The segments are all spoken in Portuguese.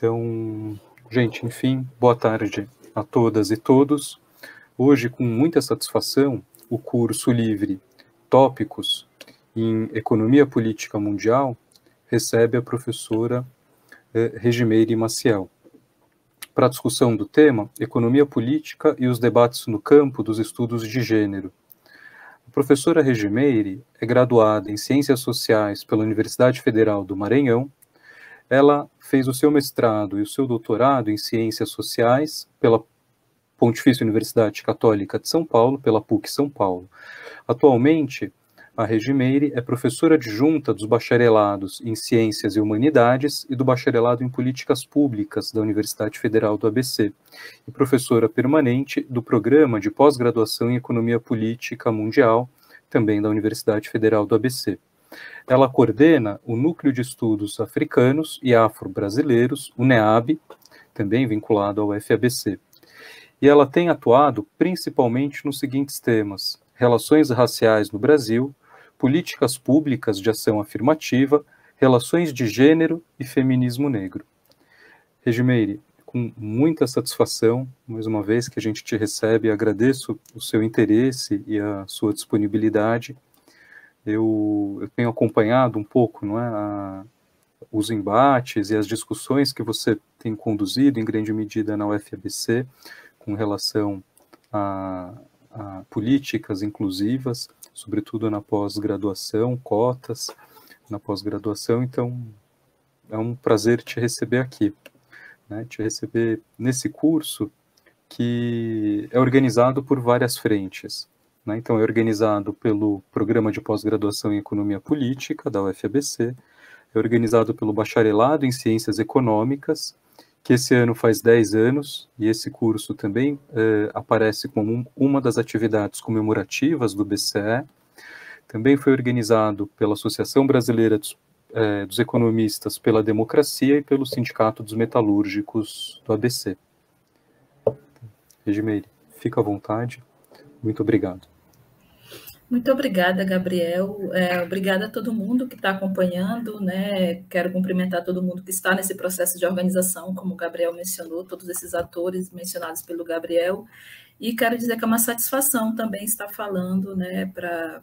Então, gente, enfim, boa tarde a todas e todos. Hoje, com muita satisfação, o curso livre Tópicos em Economia Política Mundial recebe a professora Regimeire Maciel para a discussão do tema Economia Política e os debates no campo dos estudos de gênero. A professora Regimeire é graduada em Ciências Sociais pela Universidade Federal do Maranhão. Ela fez o seu mestrado e o seu doutorado em Ciências Sociais pela Pontifícia Universidade Católica de São Paulo, pela PUC São Paulo. Atualmente, a Regimeire é professora adjunta dos bacharelados em Ciências e Humanidades e do bacharelado em Políticas Públicas da Universidade Federal do ABC, e professora permanente do Programa de Pós-Graduação em Economia Política Mundial, também da Universidade Federal do ABC. Ela coordena o Núcleo de Estudos Africanos e Afro-Brasileiros, o NEAB, também vinculado ao FABC. E ela tem atuado principalmente nos seguintes temas: relações raciais no Brasil, políticas públicas de ação afirmativa, relações de gênero e feminismo negro. Regimeire, com muita satisfação, mais uma vez que a gente te recebe, agradeço o seu interesse e a sua disponibilidade. Eu tenho acompanhado um pouco, não é, os embates e as discussões que você tem conduzido, em grande medida, na UFABC, com relação a políticas inclusivas, sobretudo na pós-graduação, cotas na pós-graduação. Então, é um prazer te receber aqui, né, te receber nesse curso que é organizado por várias frentes. Né? Então, é organizado pelo Programa de Pós-Graduação em Economia Política, da UFABC, é organizado pelo Bacharelado em Ciências Econômicas, que esse ano faz 10 anos, e esse curso também aparece como uma das atividades comemorativas do BCE. Também foi organizado pela Associação Brasileira dos Economistas pela Democracia e pelo Sindicato dos Metalúrgicos do ABC. Regimeire, fica à vontade. Muito obrigado. Muito obrigada, Gabriel. Obrigada a todo mundo que está acompanhando, né? Quero cumprimentar todo mundo que está nesse processo de organização, como o Gabriel mencionou, todos esses atores mencionados pelo Gabriel. E quero dizer que é uma satisfação também estar falando, né, para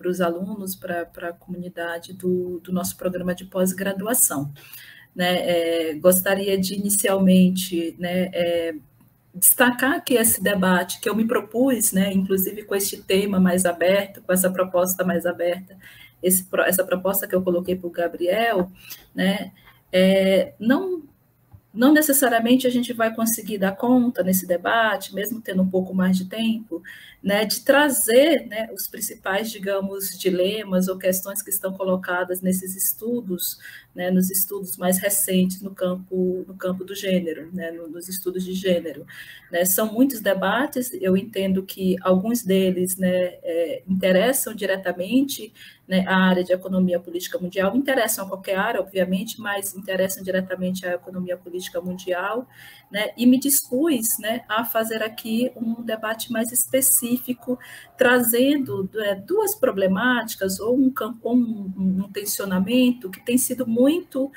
os alunos, para a comunidade do nosso programa de pós-graduação. Né? Gostaria de, inicialmente, né, destacar aqui esse debate que eu me propus, né, inclusive com este tema mais aberto, com essa proposta mais aberta, essa proposta que eu coloquei para o Gabriel, né, não necessariamente a gente vai conseguir dar conta nesse debate, mesmo tendo um pouco mais de tempo, né, de trazer, né, os principais, digamos, dilemas ou questões que estão colocadas nesses estudos, né, nos estudos mais recentes no campo do gênero, né, nos estudos de gênero. Né, são muitos debates, eu entendo que alguns deles, né, interessam diretamente, né, a área de economia política mundial, interessam a qualquer área, obviamente, mas interessam diretamente à economia política mundial, né, e me dispus, né, a fazer aqui um debate mais específico, trazendo duas problemáticas ou um tensionamento que tem sido muito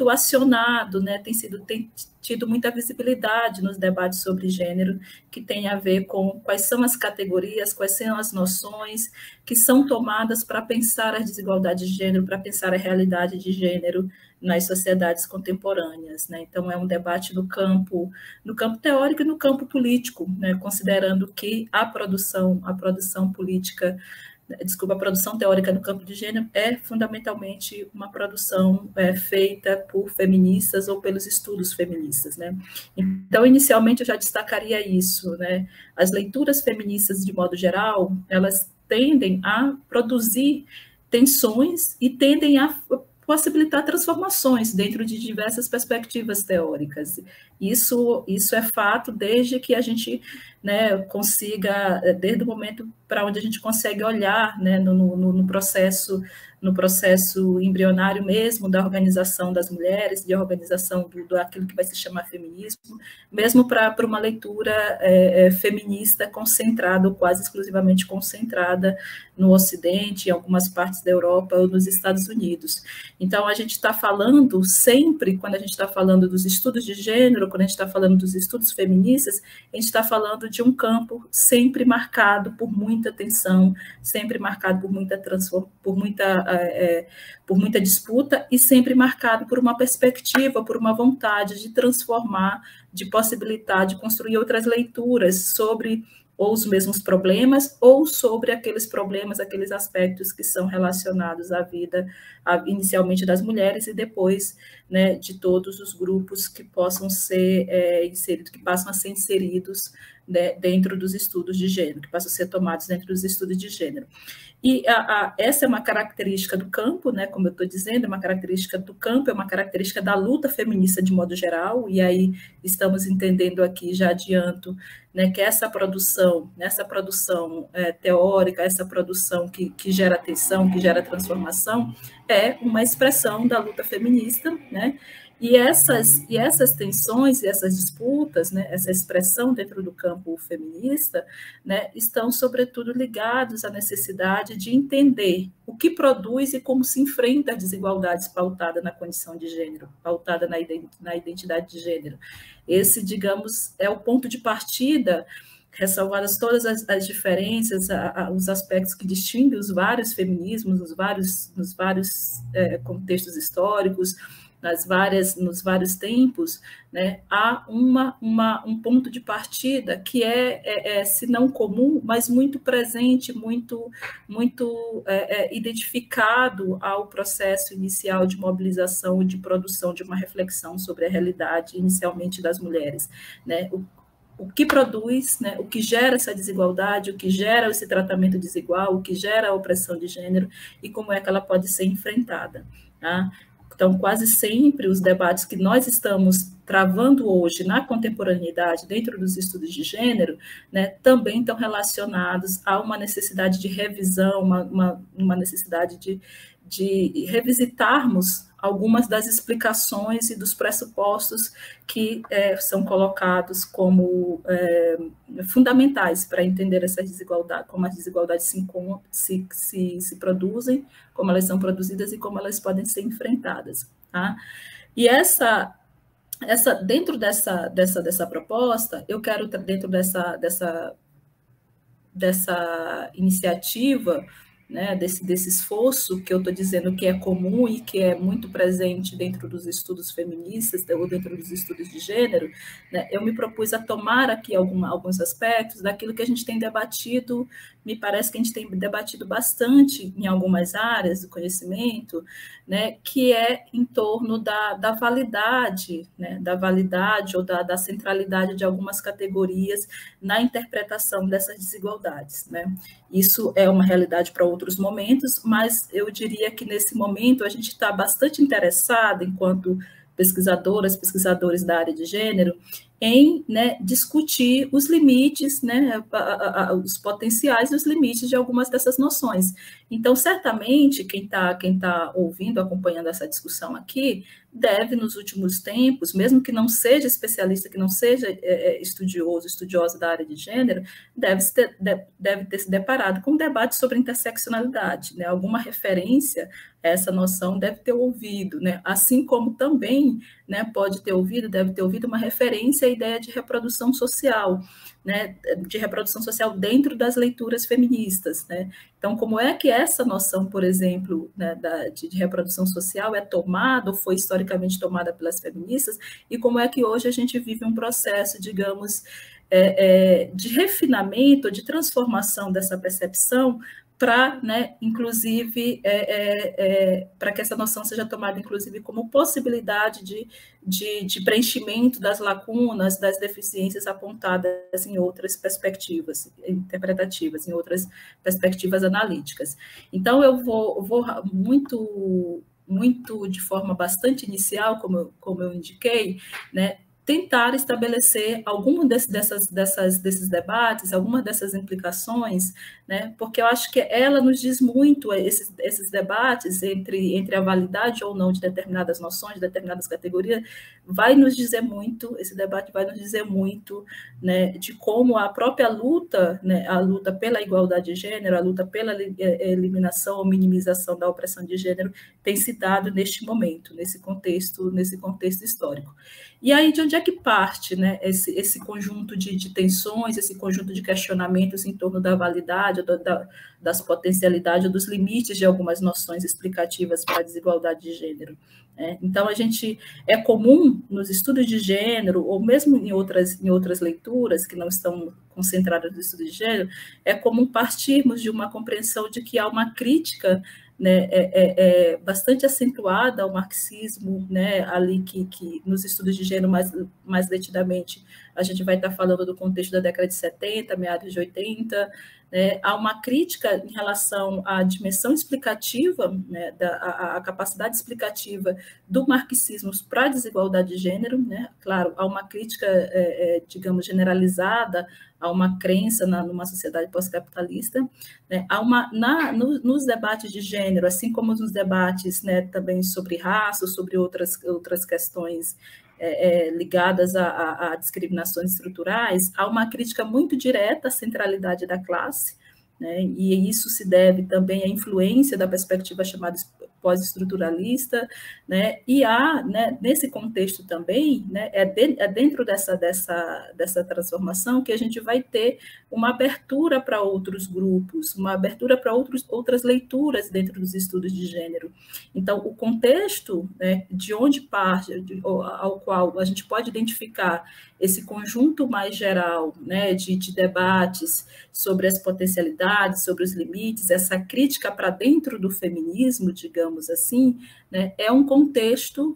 acionado, né, tem tido muita visibilidade nos debates sobre gênero, que tem a ver com quais são as categorias, quais são as noções que são tomadas para pensar as desigualdades de gênero, para pensar a realidade de gênero nas sociedades contemporâneas. Né? Então, é um debate no campo teórico e no campo político, né? Considerando que a produção política, a produção teórica no campo de gênero é fundamentalmente uma produção feita por feministas ou pelos estudos feministas, né? Então, inicialmente, eu já destacaria isso, né? As leituras feministas, de modo geral, elas tendem a produzir tensões e tendem a possibilitar transformações dentro de diversas perspectivas teóricas. Isso é fato desde que a gente, né, consiga, desde o momento para onde a gente consegue olhar, né, no processo no processo embrionário mesmo da organização das mulheres, de organização daquilo que vai se chamar feminismo, mesmo para uma leitura feminista concentrada, ou quase exclusivamente concentrada no Ocidente, em algumas partes da Europa ou nos Estados Unidos. Então, a gente está falando sempre, quando a gente está falando dos estudos de gênero, quando a gente está falando dos estudos feministas, a gente está falando de um campo sempre marcado por muita tensão, sempre marcado por muita disputa e sempre marcado por uma perspectiva, por uma vontade de transformar, de possibilitar, de construir outras leituras sobre ou os mesmos problemas, ou sobre aqueles problemas, aqueles aspectos que são relacionados à vida, inicialmente das mulheres, e depois, né, de todos os grupos que possam ser inseridos, que passam a ser inseridos, né, dentro dos estudos de gênero, que passam a ser tomados dentro dos estudos de gênero. E essa é uma característica do campo, né, como eu estou dizendo, é uma característica do campo, é uma característica da luta feminista de modo geral, e aí estamos entendendo aqui, já adianto, né, que essa produção teórica, essa produção que gera tensão, que gera transformação, é uma expressão da luta feminista, né? E essas tensões e essas disputas, né, essa expressão dentro do campo feminista, né, estão, sobretudo, ligados à necessidade de entender o que produz e como se enfrenta a desigualdades pautada na condição de gênero, pautada na identidade de gênero. Esse, digamos, é o ponto de partida, ressalvadas todas as diferenças, os aspectos que distinguem os vários feminismos, nos vários contextos históricos, nos vários tempos, né, há um ponto de partida que se não comum, mas muito presente, muito identificado ao processo inicial de mobilização e de produção de uma reflexão sobre a realidade, inicialmente das mulheres, né? O que produz, né, o que gera essa desigualdade, o que gera esse tratamento desigual, o que gera a opressão de gênero e como é que ela pode ser enfrentada, tá? Então, quase sempre os debates que nós estamos travando hoje na contemporaneidade, dentro dos estudos de gênero, né, também estão relacionados a uma necessidade de revisão, uma necessidade de revisitarmos algumas das explicações e dos pressupostos que são colocados como fundamentais para entender essas desigualdades, como as desigualdades se produzem, como elas são produzidas e como elas podem ser enfrentadas. Tá? E dentro dessa proposta, eu quero, dentro dessa iniciativa, né, desse esforço que eu estou dizendo que é comum e que é muito presente dentro dos estudos feministas ou dentro dos estudos de gênero, né, eu me propus a tomar aqui alguns aspectos daquilo que a gente tem debatido, me parece que a gente tem debatido bastante em algumas áreas do conhecimento, né, que é em torno da validade, né, da validade ou da centralidade de algumas categorias na interpretação dessas desigualdades, né. Isso é uma realidade para outros momentos, mas eu diria que nesse momento a gente está bastante interessado, enquanto pesquisadores da área de gênero, em, né, discutir os limites, né, os potenciais e os limites de algumas dessas noções. Então, certamente, quem tá ouvindo, acompanhando essa discussão aqui, deve, nos últimos tempos, mesmo que não seja especialista, que não seja estudiosa da área de gênero, deve ter se deparado com um debate sobre interseccionalidade, né? Alguma referência a essa noção deve ter ouvido, né? Assim como também, né, deve ter ouvido uma referência à ideia de reprodução social, né, de reprodução social dentro das leituras feministas, né? Então, como é que essa noção, por exemplo, né, de reprodução social é tomada, ou foi historicamente tomada pelas feministas, e como é que hoje a gente vive um processo, digamos, de refinamento, de transformação dessa percepção, para, né, inclusive, para que essa noção seja tomada, inclusive, como possibilidade de preenchimento das lacunas, das deficiências apontadas em outras perspectivas interpretativas, em outras perspectivas analíticas. Então, eu vou muito de forma bastante inicial, como eu indiquei, né, tentar estabelecer algum desses debates, algumas dessas implicações, né? Porque eu acho que ela nos diz muito, esses debates entre a validade ou não de determinadas noções, de determinadas categorias, vai nos dizer muito, esse debate vai nos dizer muito, né, de como a própria luta, né, a luta pela igualdade de gênero, a luta pela eliminação ou minimização da opressão de gênero tem se dado neste momento, nesse contexto histórico. E aí, de onde é que parte, né, esse conjunto de tensões, esse conjunto de questionamentos em torno da validade, das potencialidades, dos limites de algumas noções explicativas para a desigualdade de gênero? Então, é comum nos estudos de gênero, ou mesmo em outras leituras que não estão concentradas no estudo de gênero, é comum partirmos de uma compreensão de que há uma crítica, né, bastante acentuada ao marxismo, né, ali que nos estudos de gênero mais detidamente a gente vai estar falando do contexto da década de 70, meados de 80, né, há uma crítica em relação à dimensão explicativa, né, a capacidade explicativa do marxismo para a desigualdade de gênero, né, claro, há uma crítica, digamos, generalizada, há uma crença numa sociedade pós-capitalista, né, nos debates de gênero, assim como nos debates, né, também sobre raça, sobre outras questões ligadas a discriminações estruturais, há uma crítica muito direta à centralidade da classe, né, e isso se deve também à influência da perspectiva chamada pós-estruturalista, né, e há, né, nesse contexto também, né, dentro dessa transformação que a gente vai ter uma abertura para outros grupos, uma abertura para outras leituras dentro dos estudos de gênero. Então, o contexto, né, de onde parte, ao qual a gente pode identificar esse conjunto mais geral, né, de debates sobre as potencialidades, sobre os limites, essa crítica para dentro do feminismo, digamos assim, né, é um contexto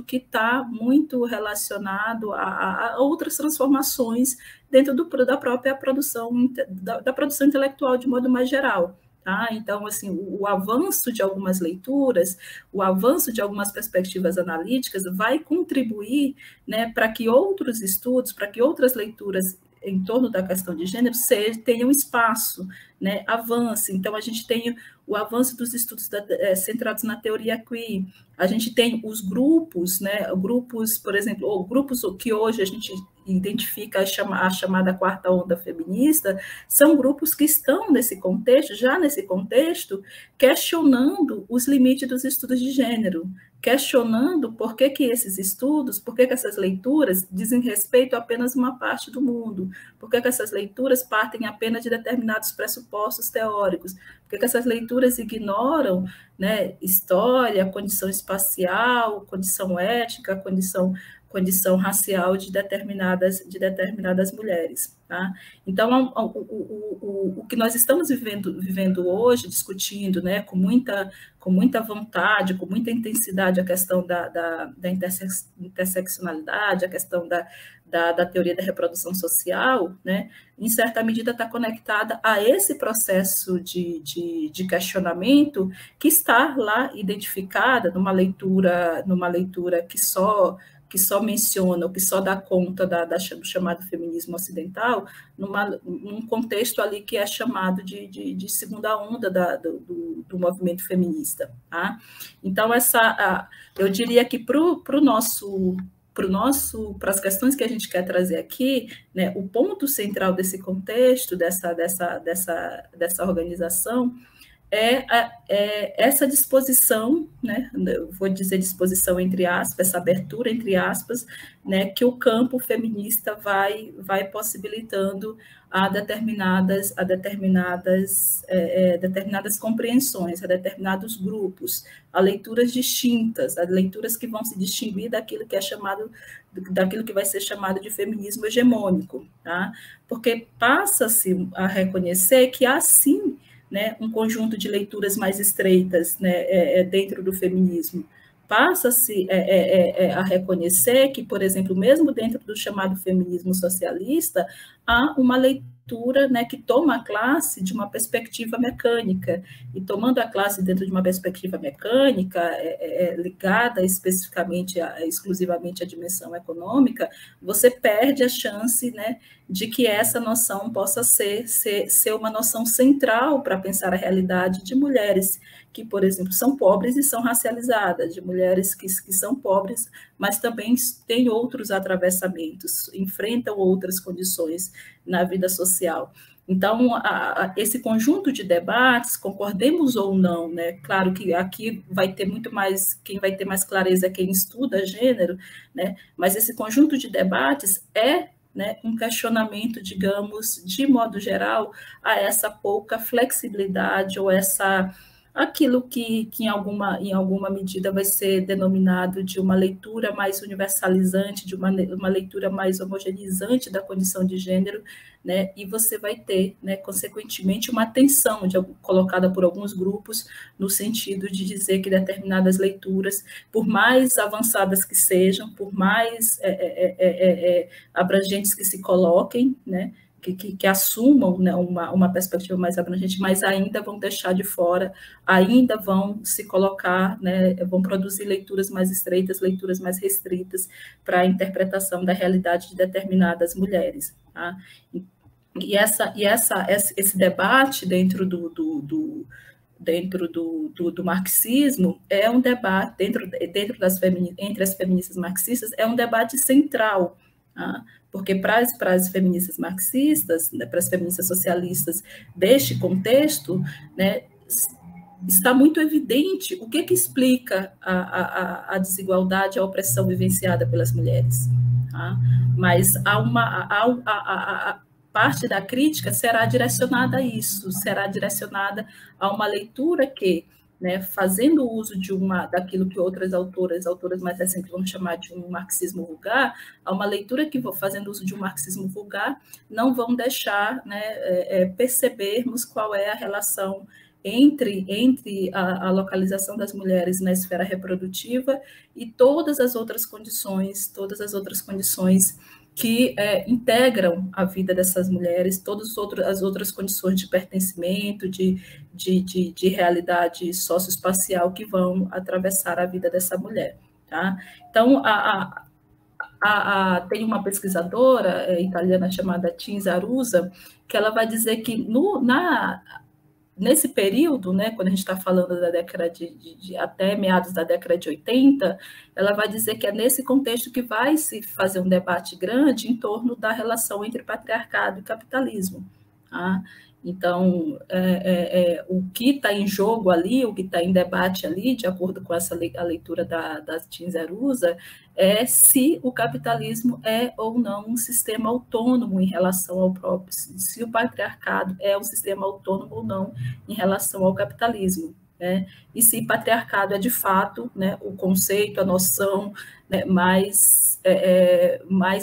que está muito relacionado a outras transformações dentro da própria produção, da produção intelectual de modo mais geral. Tá? Então, assim, o avanço de algumas leituras, o avanço de algumas perspectivas analíticas vai contribuir, né, para que outros estudos, para que outras leituras em torno da questão de gênero tenham espaço, né, avance. Então, a gente tem o avanço dos estudos centrados na teoria queer, a gente tem os grupos, né, grupos, por exemplo, ou grupos que hoje a gente identifica a chamada quarta onda feminista, são grupos que estão nesse contexto, questionando os limites dos estudos de gênero, questionando por que esses estudos, por que essas leituras dizem respeito a apenas uma parte do mundo, por que essas leituras partem apenas de determinados pressupostos teóricos, por que essas leituras ignoram, né, história, condição espacial, condição étnica, condição racial de determinadas mulheres. Tá? Então, o que nós estamos vivendo hoje, discutindo, né, com muita vontade, com muita intensidade, a questão da interseccionalidade, a questão da teoria da reprodução social, né, em certa medida está conectada a esse processo de questionamento que está lá identificada numa leitura que só menciona, ou que só dá conta do chamado feminismo ocidental, num contexto ali que é chamado de segunda onda do movimento feminista. Tá? Então, eu diria que para as questões que a gente quer trazer aqui, né, o ponto central desse contexto, dessa organização, é essa disposição, né, eu vou dizer disposição entre aspas, essa abertura entre aspas, né, que o campo feminista vai possibilitando a determinadas compreensões, a determinados grupos, a leituras distintas, a leituras que vão se distinguir daquilo que vai ser chamado de feminismo hegemônico, tá? Porque passa-se a reconhecer que há sim, né, um conjunto de leituras mais estreitas, né, dentro do feminismo. Passa-se a reconhecer que, por exemplo, mesmo dentro do chamado feminismo socialista, a uma leitura, né, que toma a classe de uma perspectiva mecânica, e tomando a classe dentro de uma perspectiva mecânica, ligada especificamente, exclusivamente à dimensão econômica, você perde a chance, né, de que essa noção possa ser uma noção central para pensar a realidade de mulheres que, por exemplo, são pobres e são racializadas, de mulheres que são pobres, mas também têm outros atravessamentos, enfrentam outras condições na vida social. Então, esse conjunto de debates, concordemos ou não, né? Claro que aqui vai ter muito mais, quem vai ter mais clareza é quem estuda gênero, né? Mas esse conjunto de debates né, um questionamento, digamos, de modo geral, a essa pouca flexibilidade ou aquilo que em alguma medida vai ser denominado de uma leitura mais universalizante, de uma leitura mais homogeneizante da condição de gênero, né? E você vai ter, né, consequentemente, uma tensão colocada por alguns grupos no sentido de dizer que determinadas leituras, por mais avançadas que sejam, por mais abrangentes que se coloquem, né, que assumam, né, uma perspectiva mais abrangente, mas ainda vão deixar de fora, ainda vão se colocar, né, vão produzir leituras mais estreitas, leituras mais restritas para a interpretação da realidade de determinadas mulheres. Tá? E esse debate dentro do marxismo é um debate, entre as feministas marxistas, é um debate central, tá? Porque para as feministas marxistas, né, para as feministas socialistas deste contexto, né, está muito evidente o que explica a desigualdade, a opressão vivenciada pelas mulheres. Tá? Mas a parte da crítica será direcionada a isso, será direcionada a uma leitura que, né, fazendo uso daquilo que outras autoras mais recentes vão chamar de um marxismo vulgar, a uma leitura que, fazendo uso de um marxismo vulgar, não vão deixar, né, percebermos qual é a relação entre a localização das mulheres na esfera reprodutiva e todas as outras condições que integram a vida dessas mulheres, todas as outras condições de pertencimento, de realidade socioespacial que vão atravessar a vida dessa mulher. Tá? Então, tem uma pesquisadora italiana chamada Cinzia Arruza, que ela vai dizer que nesse período, né, quando a gente está falando da década de até meados da década de 80, ela vai dizer que é nesse contexto que vai se fazer um debate grande em torno da relação entre patriarcado e capitalismo. Tá? Então, o que está em jogo ali, o que está em debate ali, de acordo com a leitura da Cinzia Arruza, é se o capitalismo é ou não um sistema autônomo em relação ao próprio, se o patriarcado é um sistema autônomo ou não em relação ao capitalismo. Né? E se patriarcado é, de fato, né, o conceito, a noção, né, mais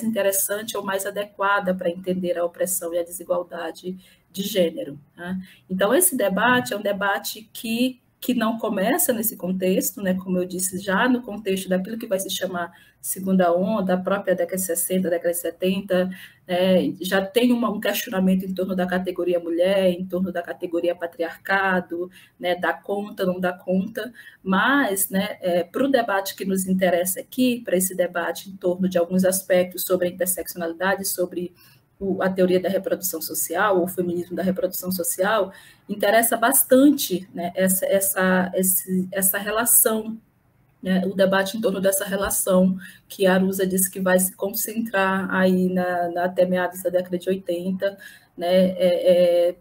interessante ou mais adequada para entender a opressão e a desigualdade de gênero. Né? Então, esse debate é um debate que não começa nesse contexto, né, como eu disse, já no contexto daquilo que vai se chamar segunda onda, a própria década de 60, década de 70, já tem um questionamento em torno da categoria mulher, em torno da categoria patriarcado, né, dá conta, não dá conta, mas, né, para o debate que nos interessa aqui, para esse debate em torno de alguns aspectos sobre a interseccionalidade, sobre a teoria da reprodução social, ou o feminismo da reprodução social, interessa bastante, né, essa relação, né, o debate em torno dessa relação que a Arruza disse que vai se concentrar aí até meados da década de 80, né,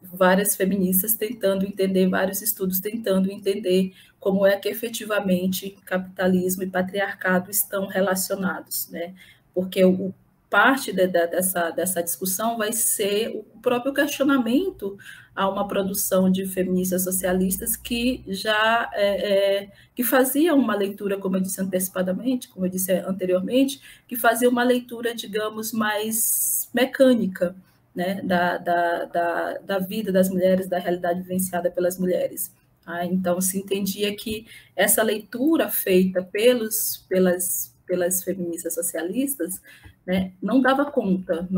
várias feministas tentando entender, vários estudos tentando entender como é que efetivamente capitalismo e patriarcado estão relacionados, né, porque parte dessa discussão vai ser o próprio questionamento a uma produção de feministas socialistas que já que fazia uma leitura, como eu disse antecipadamente, como eu disse anteriormente, que fazia uma leitura, digamos, mais mecânica, né, da vida das mulheres, da realidade vivenciada pelas mulheres. Tá? Então, se entendia que essa leitura feita pelas feministas socialistas, né? Não dava conta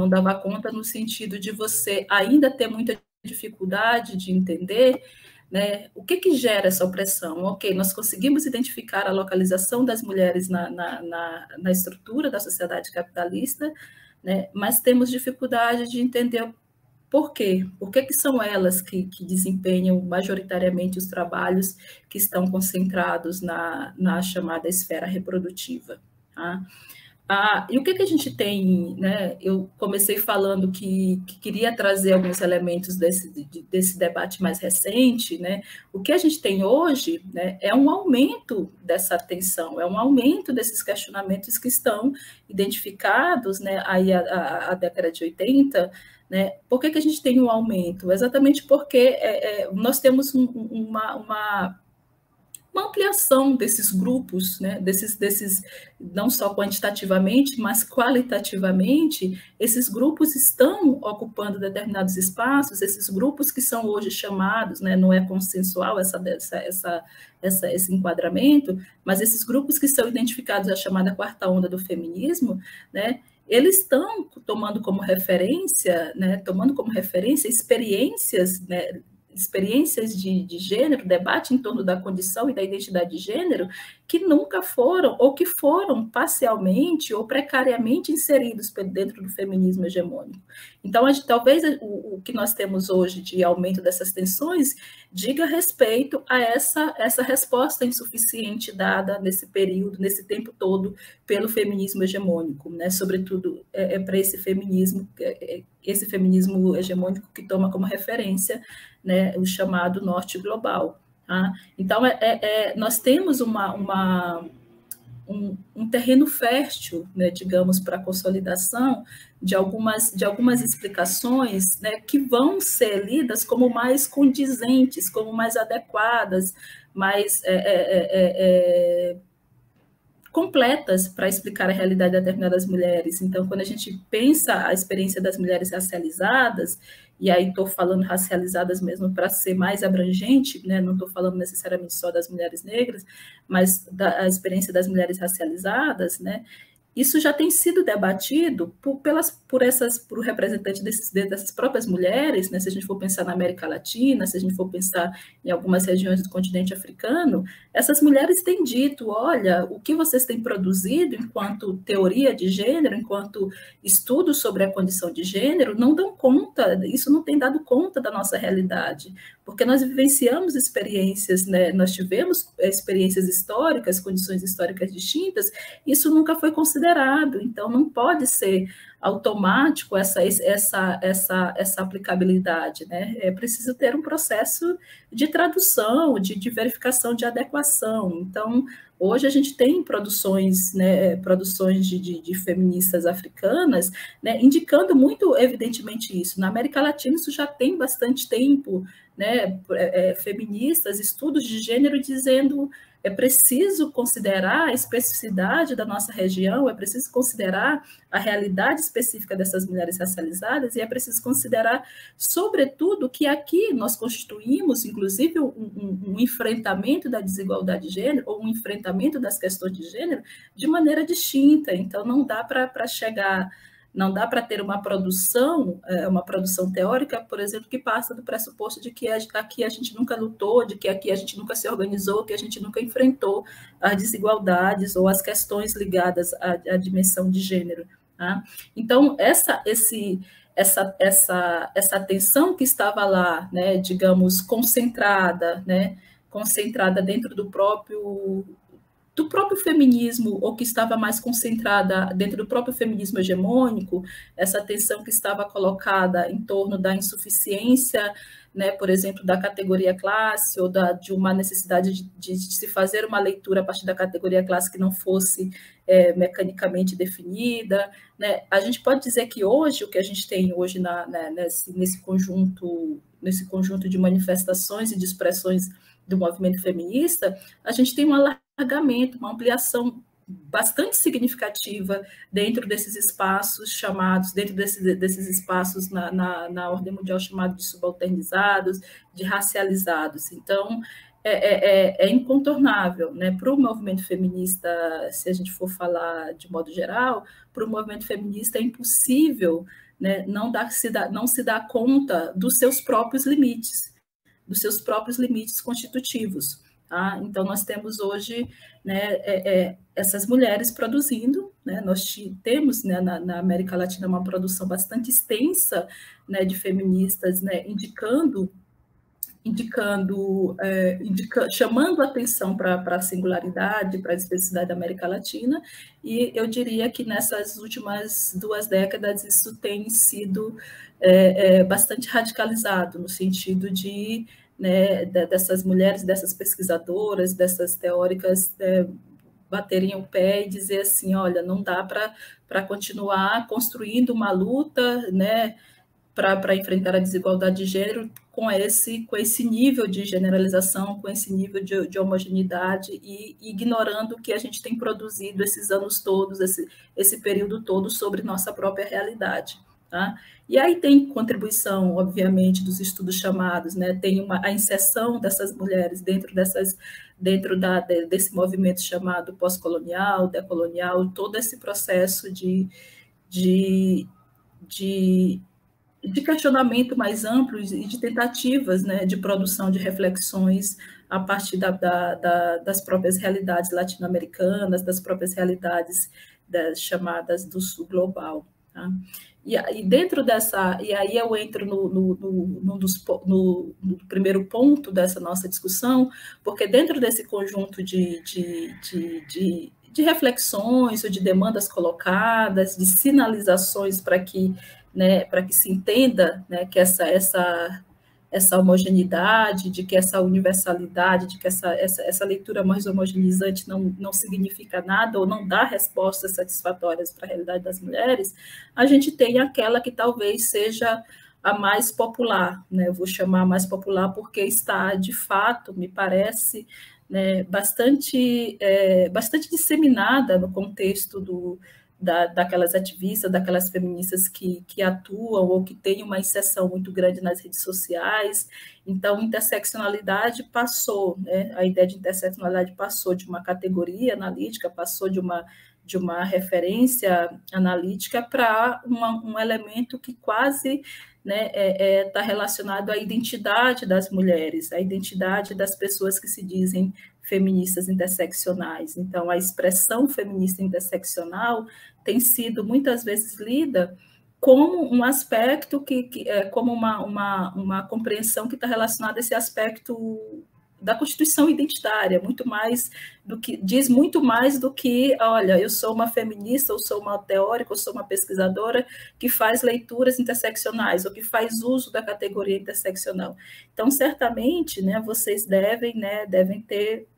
no sentido de você ainda ter muita dificuldade de entender, né, o que gera essa opressão. Ok, nós conseguimos identificar a localização das mulheres na estrutura da sociedade capitalista, né, mas temos dificuldade de entender por quê? Por que são elas que desempenham majoritariamente os trabalhos que estão concentrados na chamada esfera reprodutiva? Tá? E o que a gente tem, né? Eu comecei falando que queria trazer alguns elementos desse debate mais recente, né? O que a gente tem hoje, né, é um aumento dessa tensão, é um aumento desses questionamentos que estão identificados, né, aí a década de 80, né? Por que a gente tem um aumento? Exatamente porque nós temos uma ampliação desses grupos, né, desses, não só quantitativamente, mas qualitativamente, esses grupos estão ocupando determinados espaços, esses grupos que são hoje chamados, né, não é consensual esse enquadramento, mas esses grupos que são identificados a chamada quarta onda do feminismo, né, eles estão tomando como referência, né, experiências, né, experiências de gênero, debate em torno da condição e da identidade de gênero, que nunca foram, ou que foram parcialmente ou precariamente inseridos dentro do feminismo hegemônico. Então, talvez o que nós temos hoje de aumento dessas tensões diga respeito a essa resposta insuficiente dada nesse período, nesse tempo todo, pelo feminismo hegemônico, né? Sobretudo para esse feminismo hegemônico que toma como referência, né, o chamado norte global. Tá? Então, nós temos um terreno fértil, né, digamos, para a consolidação de algumas explicações, né, que vão ser lidas como mais condizentes, como mais adequadas, mais completas para explicar a realidade de determinadas mulheres. Então, quando a gente pensa a experiência das mulheres racializadas, e aí estou falando racializadas mesmo para ser mais abrangente, né? Não estou falando necessariamente só das mulheres negras, mas da experiência das mulheres racializadas, né? Isso já tem sido debatido por representantes dessas próprias mulheres, né? Se a gente for pensar na América Latina, se a gente for pensar em algumas regiões do continente africano, essas mulheres têm dito, olha, o que vocês têm produzido enquanto teoria de gênero, enquanto estudo sobre a condição de gênero, não dão conta, isso não tem dado conta da nossa realidade, porque nós vivenciamos experiências, né? Nós tivemos experiências históricas, condições históricas distintas, isso nunca foi considerado, então não pode ser automático essa aplicabilidade, né? É preciso ter um processo de tradução, de verificação de adequação. Então, hoje a gente tem produções, né, de feministas africanas, né, indicando muito evidentemente isso. Na América Latina isso já tem bastante tempo, né, feministas, estudos de gênero dizendo é preciso considerar a especificidade da nossa região, é preciso considerar a realidade específica dessas mulheres racializadas e é preciso considerar, sobretudo, que aqui nós constituímos, inclusive, um enfrentamento da desigualdade de gênero ou um enfrentamento das questões de gênero de maneira distinta. Então, não dá para chegar... Não dá para ter uma produção teórica, por exemplo, que passa do pressuposto de que aqui a gente nunca lutou, de que aqui a gente nunca se organizou, que a gente nunca enfrentou as desigualdades ou as questões ligadas à dimensão de gênero. Tá? Então, essa tensão que estava lá, né, digamos, concentrada dentro do próprio feminismo, ou que estava mais concentrada dentro do próprio feminismo hegemônico, essa tensão que estava colocada em torno da insuficiência, né, por exemplo, da categoria classe, ou de uma necessidade de se fazer uma leitura a partir da categoria classe que não fosse mecanicamente definida. Né? A gente pode dizer que hoje, o que a gente tem hoje nesse conjunto de manifestações e de expressões do movimento feminista, a gente tem um alargamento, uma ampliação bastante significativa dentro desses espaços chamados, dentro desses espaços na ordem mundial chamados de subalternizados, de racializados. Então, é incontornável, né? Para o movimento feminista, se a gente for falar de modo geral, para o movimento feminista é impossível, né, não se dar conta dos seus próprios limites constitutivos. Tá? Então, nós temos hoje, né, essas mulheres produzindo, né, nós temos, né, na América Latina uma produção bastante extensa, né, de feministas, né, chamando atenção para a singularidade, para a especificidade da América Latina, e eu diria que nessas últimas 2 décadas isso tem sido bastante radicalizado, no sentido de, né, dessas mulheres, dessas pesquisadoras, dessas teóricas baterem o pé e dizer assim, olha, não dá para continuar construindo uma luta, né, para enfrentar a desigualdade de gênero com esse nível de generalização, com esse nível de homogeneidade e ignorando o que a gente tem produzido esses anos todos, esse período todo sobre nossa própria realidade. Tá? E aí tem contribuição, obviamente, dos estudos chamados, né? Tem a inserção dessas mulheres dentro desse movimento chamado pós-colonial, decolonial, todo esse processo de questionamento mais amplo e de tentativas, né, de produção de reflexões a partir das próprias realidades latino-americanas, das próprias realidades chamadas do sul global. Tá? E dentro dessa, e aí eu entro no primeiro ponto dessa nossa discussão, porque dentro desse conjunto de reflexões ou de demandas colocadas, de sinalizações para que, né, para que se entenda, né, que essa homogeneidade, de que essa universalidade, de que essa leitura mais homogeneizante não significa nada ou não dá respostas satisfatórias para a realidade das mulheres, a gente tem aquela que talvez seja a mais popular, né? Eu vou chamar mais popular porque está, de fato, me parece, né, bastante disseminada no contexto daquelas ativistas, daquelas feministas que atuam ou que têm uma inserção muito grande nas redes sociais. Então, interseccionalidade passou, né? A ideia de interseccionalidade passou de uma categoria analítica, passou de uma referência analítica para um elemento que quase, né, está relacionado à identidade das mulheres, à identidade das pessoas que se dizem feministas interseccionais. Então, a expressão feminista interseccional tem sido muitas vezes lida como um aspecto como uma compreensão que está relacionada a esse aspecto da constituição identitária, diz muito mais do que, olha, eu sou uma feminista, eu sou uma teórica, eu sou uma pesquisadora que faz leituras interseccionais, ou que faz uso da categoria interseccional. Então, certamente, né, vocês devem ter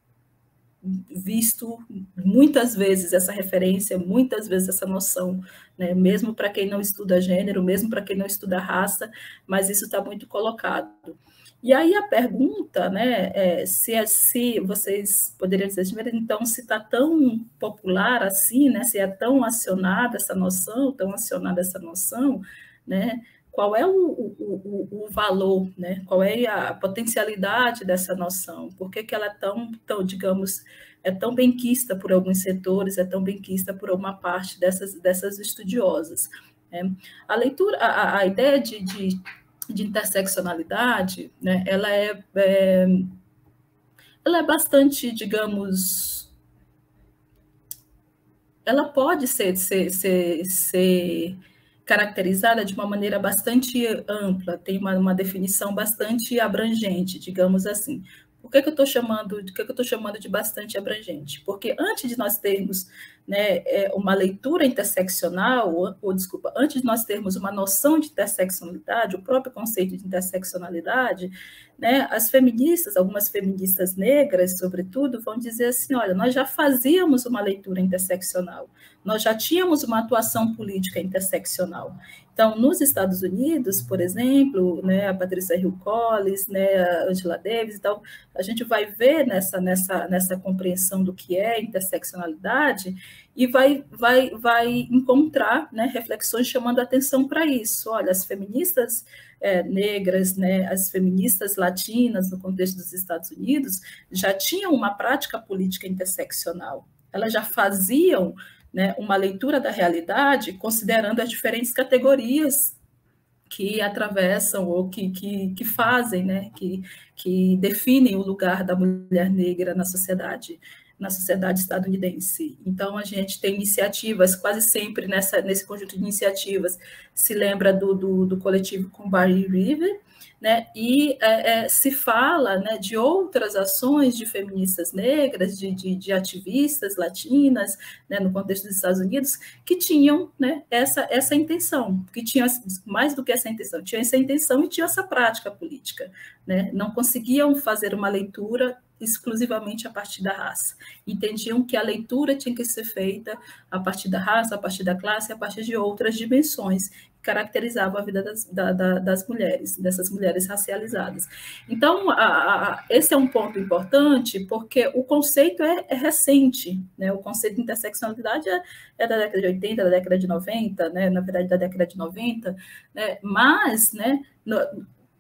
visto muitas vezes essa referência, muitas vezes essa noção, né, mesmo para quem não estuda gênero, mesmo para quem não estuda raça, mas isso está muito colocado. E aí a pergunta, né, se vocês poderiam dizer, então, se está tão popular assim, né, se é tão acionada essa noção, né, qual é o valor, né, qual é a potencialidade dessa noção, por que ela é tão, digamos, é tão benquista por alguns setores, é tão benquista por uma parte dessas estudiosas. Né? A leitura, a ideia de interseccionalidade, né, ela é bastante, digamos, ela pode ser caracterizada de uma maneira bastante ampla, tem uma definição bastante abrangente, digamos assim. Por que eu estou chamando de bastante abrangente? Porque antes de nós termos, né, uma leitura interseccional, antes de nós termos uma noção de interseccionalidade, o próprio conceito de interseccionalidade, né, as feministas, algumas feministas negras, sobretudo, vão dizer assim, olha, nós já fazíamos uma leitura interseccional, nós já tínhamos uma atuação política interseccional. Então, nos Estados Unidos, por exemplo, né, a Patrícia Hill Collins, né, a Angela Davis, então, a gente vai ver nessa compreensão do que é interseccionalidade, e vai encontrar, né, reflexões chamando a atenção para isso. Olha, as feministas negras, né, as feministas latinas, no contexto dos Estados Unidos, já tinham uma prática política interseccional. Elas já faziam, né, uma leitura da realidade considerando as diferentes categorias que atravessam ou que fazem, né, que definem o lugar da mulher negra na sociedade estadunidense. Então, a gente tem iniciativas, quase sempre nesse conjunto de iniciativas, se lembra do coletivo Combahee River, né, e se fala, né, de outras ações de feministas negras, de ativistas latinas, né, no contexto dos Estados Unidos, que tinham, né, essa intenção, que tinham mais do que essa intenção, tinham essa intenção e tinham essa prática política, né, não conseguiam fazer uma leitura exclusivamente a partir da raça. Entendiam que a leitura tinha que ser feita a partir da raça, a partir da classe, a partir de outras dimensões que caracterizavam a vida das mulheres, dessas mulheres racializadas. Então, esse é um ponto importante, porque o conceito é recente, né? O conceito de interseccionalidade é da década de 80, da década de 90, né? Na verdade, da década de 90, né? Mas, né,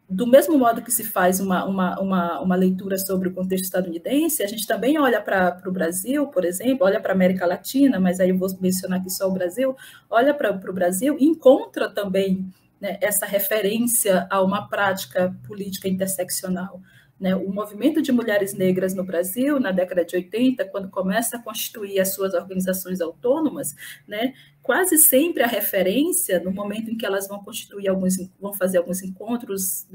do mesmo modo que se faz uma leitura sobre o contexto estadunidense, a gente também olha para o Brasil, por exemplo, olha para a América Latina, mas aí eu vou mencionar aqui só o Brasil, olha para o Brasil e encontra também, né, essa referência a uma prática política interseccional. Né? O movimento de mulheres negras no Brasil, na década de 80, quando começa a constituir as suas organizações autônomas, né, quase sempre a referência, no momento em que elas vão vão fazer alguns encontros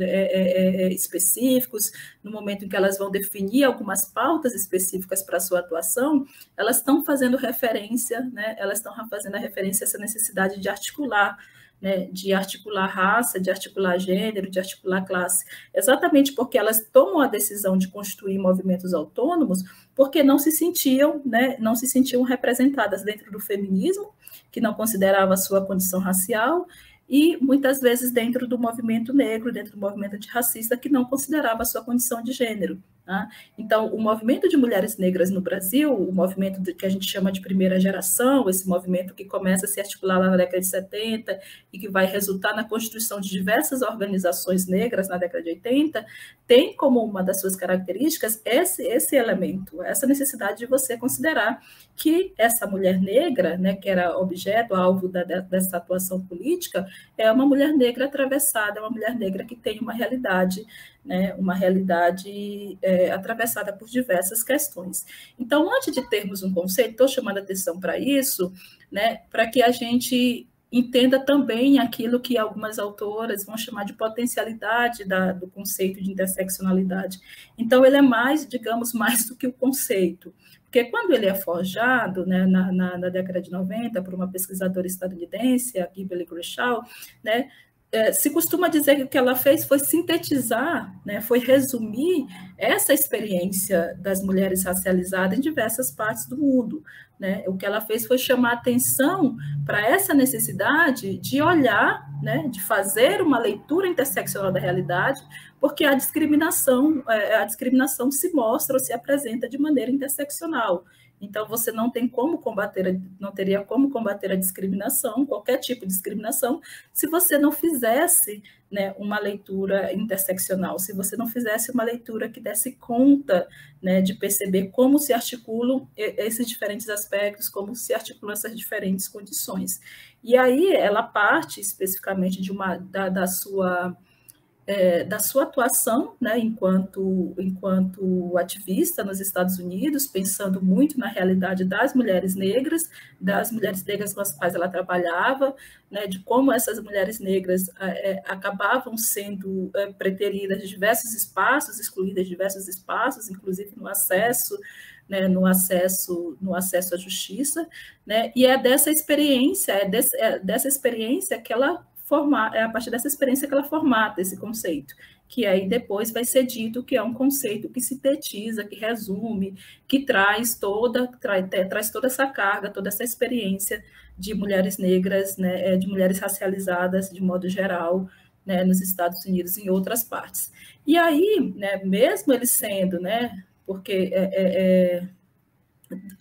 específicos, no momento em que elas vão definir algumas pautas específicas para a sua atuação, elas estão fazendo referência, né, elas estão fazendo a referência a essa necessidade de articular, né, de articular raça, de articular gênero, de articular classe, exatamente porque elas tomam a decisão de constituir movimentos autônomos, porque não se sentiam, né, não se sentiam representadas dentro do feminismo, que não considerava a sua condição racial, e muitas vezes dentro do movimento negro, dentro do movimento antirracista, que não considerava a sua condição de gênero. Tá? Então, o movimento de mulheres negras no Brasil, o movimento que a gente chama de primeira geração, esse movimento que começa a se articular lá na década de 70 e que vai resultar na constituição de diversas organizações negras na década de 80, tem como uma das suas características esse elemento, essa necessidade de você considerar que essa mulher negra, né, que era objeto, alvo dessa atuação política, é uma mulher negra atravessada, é uma mulher negra que tem uma realidade, né, uma realidade atravessada por diversas questões. Então, antes de termos um conceito, estou chamando a atenção para isso, né, para que a gente entenda também aquilo que algumas autoras vão chamar de potencialidade do conceito de interseccionalidade. Então, ele é mais, digamos, mais do que o conceito, porque quando ele é forjado, né, na década de 90, por uma pesquisadora estadunidense, a Kimberly Crenshaw, né, se costuma dizer que o que ela fez foi sintetizar, né, foi resumir essa experiência das mulheres racializadas em diversas partes do mundo. Né? O que ela fez foi chamar atenção para essa necessidade de olhar, né, de fazer uma leitura interseccional da realidade, porque a discriminação se mostra ou se apresenta de maneira interseccional. Então, você não teria como combater a discriminação, qualquer tipo de discriminação, se você não fizesse, né, uma leitura interseccional, se você não fizesse uma leitura que desse conta, né, de perceber como se articulam esses diferentes aspectos, como se articulam essas diferentes condições. E aí ela parte especificamente da sua atuação, né, enquanto ativista nos Estados Unidos, pensando muito na realidade das mulheres negras com as quais ela trabalhava, né, de como essas mulheres negras acabavam sendo preteridas de diversos espaços, excluídas de diversos espaços, inclusive no acesso, né, no acesso à justiça, né, e é dessa experiência que ela é a partir dessa experiência que ela formata esse conceito, que aí depois vai ser dito que é um conceito que sintetiza, que resume, que traz toda essa carga, toda essa experiência de mulheres negras, né, de mulheres racializadas de modo geral, né, nos Estados Unidos e em outras partes. E aí, né, mesmo ele sendo, né, porque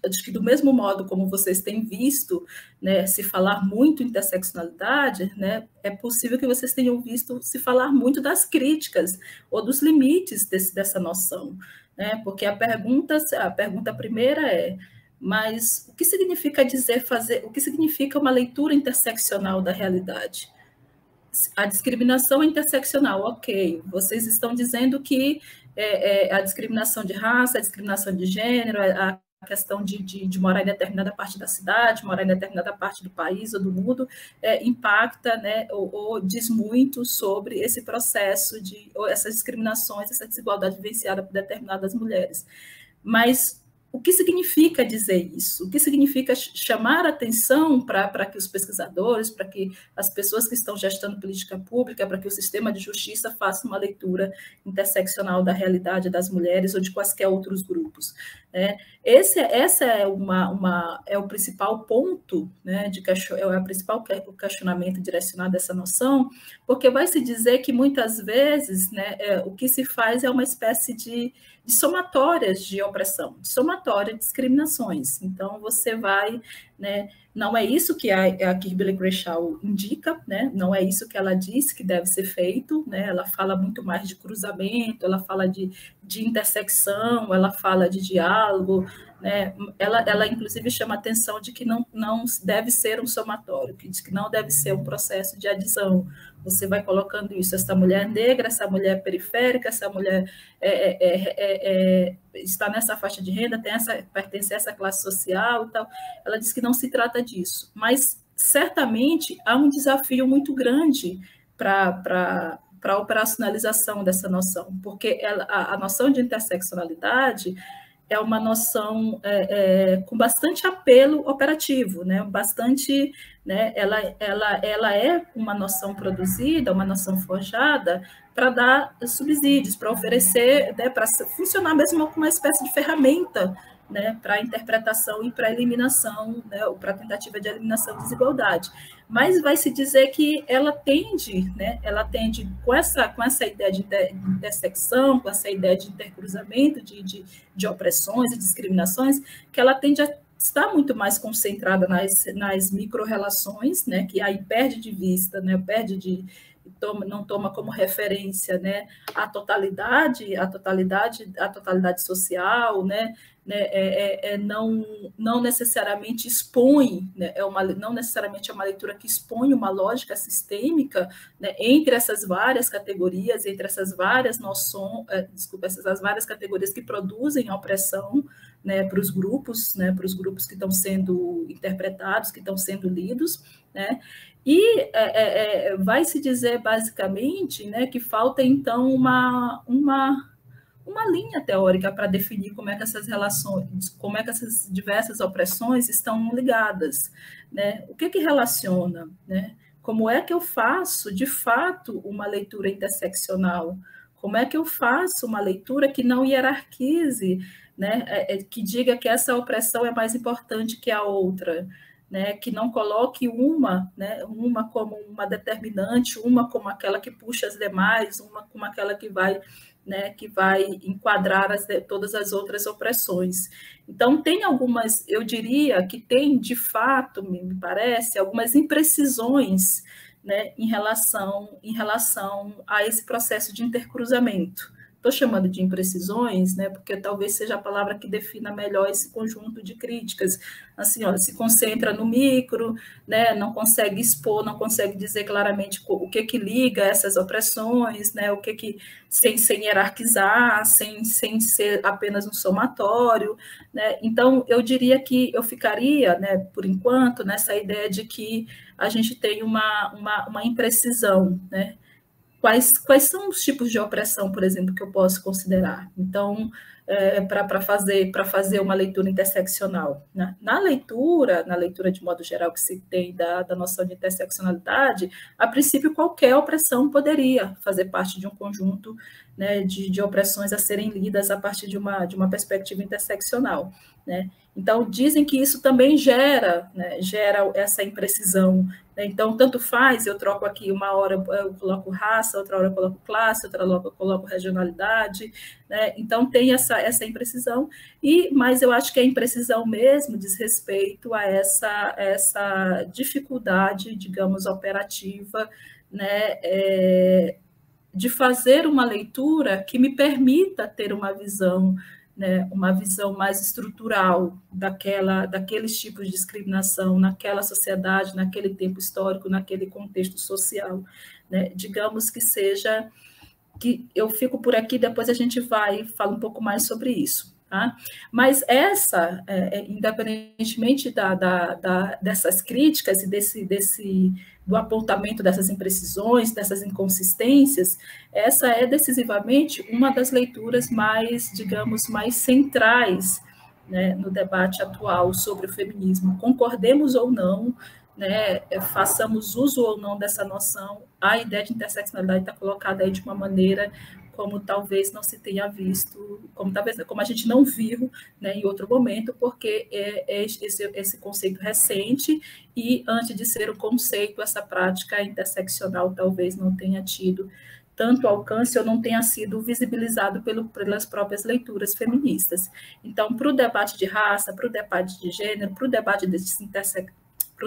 acho que do mesmo modo como vocês têm visto, né, se falar muito interseccionalidade, né, é possível que vocês tenham visto se falar muito das críticas ou dos limites dessa noção, né, porque a pergunta primeira é: mas o que significa o que significa uma leitura interseccional da realidade? A discriminação é interseccional, ok. Vocês estão dizendo que a discriminação de raça, a discriminação de gênero, a questão de morar em determinada parte da cidade, morar em determinada parte do país ou do mundo, impacta, né, ou diz muito sobre esse processo ou essas discriminações, essa desigualdade vivenciada por determinadas mulheres. Mas o que significa dizer isso? O que significa chamar atenção para que os pesquisadores, para que as pessoas que estão gestando política pública, para que o sistema de justiça faça uma leitura interseccional da realidade das mulheres ou de quaisquer outros grupos? Esse é o principal ponto, né, é o principal questionamento direcionado a essa noção, porque vai se dizer que muitas vezes, né, o que se faz é uma espécie de somatórias de opressão, de somatória de discriminações. Então, você vai, né, não é isso que a Kimberlé Crenshaw indica, né, não é isso que ela diz que deve ser feito, né, ela fala muito mais de cruzamento, ela fala de intersecção, ela fala de diálogo, né, ela inclusive chama a atenção de que não deve ser um somatório, que diz que não deve ser um processo de adição. Você vai colocando isso, essa mulher negra, essa mulher periférica, essa mulher está nessa faixa de renda, pertence a essa classe social e tal. Ela diz que não se trata disso, mas certamente há um desafio muito grande para a operacionalização dessa noção, porque a noção de interseccionalidade é uma noção com bastante apelo operativo, né? Bastante, né? Ela é uma noção produzida, uma noção forjada para dar subsídios, para oferecer, né? Para funcionar mesmo como uma espécie de ferramenta, né? Para a interpretação e para a eliminação, né? Ou para a tentativa de eliminação da desigualdade. Mas vai se dizer que ela tende, né? Ela tende com essa ideia de intersecção, com essa ideia de intercruzamento, de opressões e discriminações, que ela tende a estar muito mais concentrada nas micro-relações, né? Que aí perde de vista, né? Não toma como referência, né, a totalidade social, né, não necessariamente expõe, né, não necessariamente é uma leitura que expõe uma lógica sistêmica, né, entre essas várias categorias, entre essas várias noções, essas várias categorias que produzem a opressão, né, para os grupos que estão sendo interpretados, que estão sendo lidos, né. E vai se dizer, basicamente, né, que falta, então, uma linha teórica para definir como é que essas relações, como é que essas diversas opressões estão ligadas, né? O que relaciona, né? Como é que eu faço, de fato, uma leitura interseccional? Como é que eu faço uma leitura que não hierarquize, né? Que diga que essa opressão é mais importante que a outra, né, que não coloque né, uma como uma determinante, uma como aquela que puxa as demais, uma como aquela que vai, né, enquadrar todas as outras opressões. Então, tem algumas, eu diria que tem, de fato, me parece, algumas imprecisões, né, em relação a esse processo de intercruzamento. Estou chamando de imprecisões, né, porque talvez seja a palavra que defina melhor esse conjunto de críticas. Assim, olha, se concentra no micro, né, não consegue expor, não consegue dizer claramente o que liga essas opressões, né, sem hierarquizar, sem ser apenas um somatório, né. Então, eu diria que eu ficaria, né, por enquanto, nessa ideia de que a gente tem uma imprecisão, né. Quais são os tipos de opressão, por exemplo, que eu posso considerar? Então, para fazer uma leitura interseccional. Né? Na leitura de modo geral que se tem da noção de interseccionalidade, a princípio qualquer opressão poderia fazer parte de um conjunto, né, de opressões a serem lidas a partir de uma perspectiva interseccional. Né? Então, dizem que isso também gera, né, gera essa imprecisão. Né? Então, tanto faz, eu troco aqui, uma hora eu coloco raça, outra hora eu coloco classe, outra hora eu coloco regionalidade. Né? Então, tem essa imprecisão, mas eu acho que a imprecisão mesmo diz respeito a essa dificuldade, digamos, operativa, né, de fazer uma leitura que me permita ter uma visão, né, uma visão mais estrutural daqueles tipos de discriminação naquela sociedade, naquele tempo histórico, naquele contexto social. Né? Digamos que seja, que eu fico por aqui, depois a gente vai falar um pouco mais sobre isso. Tá? Mas independentemente dessas críticas e do apontamento dessas imprecisões, dessas inconsistências, essa é decisivamente uma das leituras mais, digamos, mais centrais, né, no debate atual sobre o feminismo. Concordemos ou não, né, façamos uso ou não dessa noção, a ideia de interseccionalidade está colocada aí de uma maneira como talvez não se tenha visto, como a gente não viu, né, em outro momento, porque esse conceito recente e, antes de ser um conceito, essa prática interseccional talvez não tenha tido tanto alcance ou não tenha sido visibilizado pelas próprias leituras feministas. Então, para o debate de raça, para o debate de gênero, para o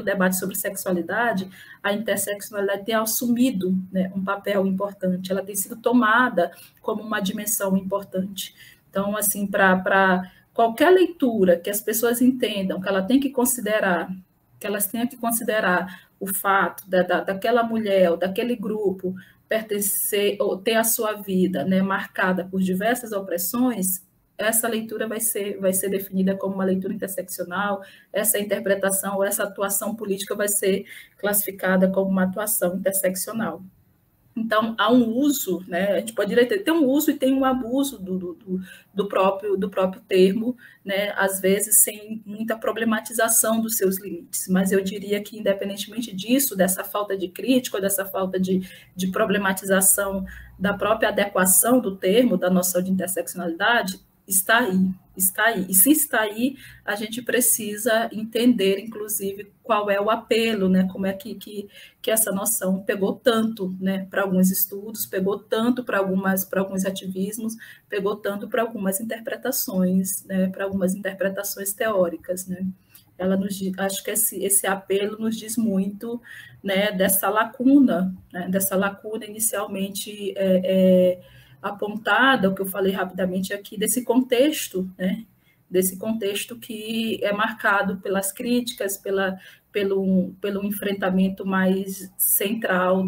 debate sobre sexualidade, a interseccionalidade tem assumido, né, um papel importante, ela tem sido tomada como uma dimensão importante. Então, assim, para qualquer leitura que as pessoas entendam que ela tem que considerar, que elas tenham que considerar o fato daquela mulher ou daquele grupo pertencer ou ter a sua vida, né, marcada por diversas opressões, essa leitura vai ser definida como uma leitura interseccional, essa interpretação, essa atuação política vai ser classificada como uma atuação interseccional. Então, há um uso, né? A gente pode ter um uso e tem um abuso do próprio termo, né? Às vezes sem muita problematização dos seus limites, mas eu diria que, independentemente disso, dessa falta de crítica, dessa falta de problematização da própria adequação do termo, da noção de interseccionalidade, está aí. E se está aí, a gente precisa entender, inclusive, qual é o apelo, né? Como é que essa noção pegou tanto, né, para alguns estudos, pegou tanto para alguns ativismos, pegou tanto para algumas interpretações, né, para algumas interpretações teóricas, né? Acho que esse apelo nos diz muito, né, dessa lacuna inicialmente apontada, o que eu falei rapidamente aqui, desse contexto, né? Desse contexto que é marcado pelas críticas, pelo enfrentamento mais central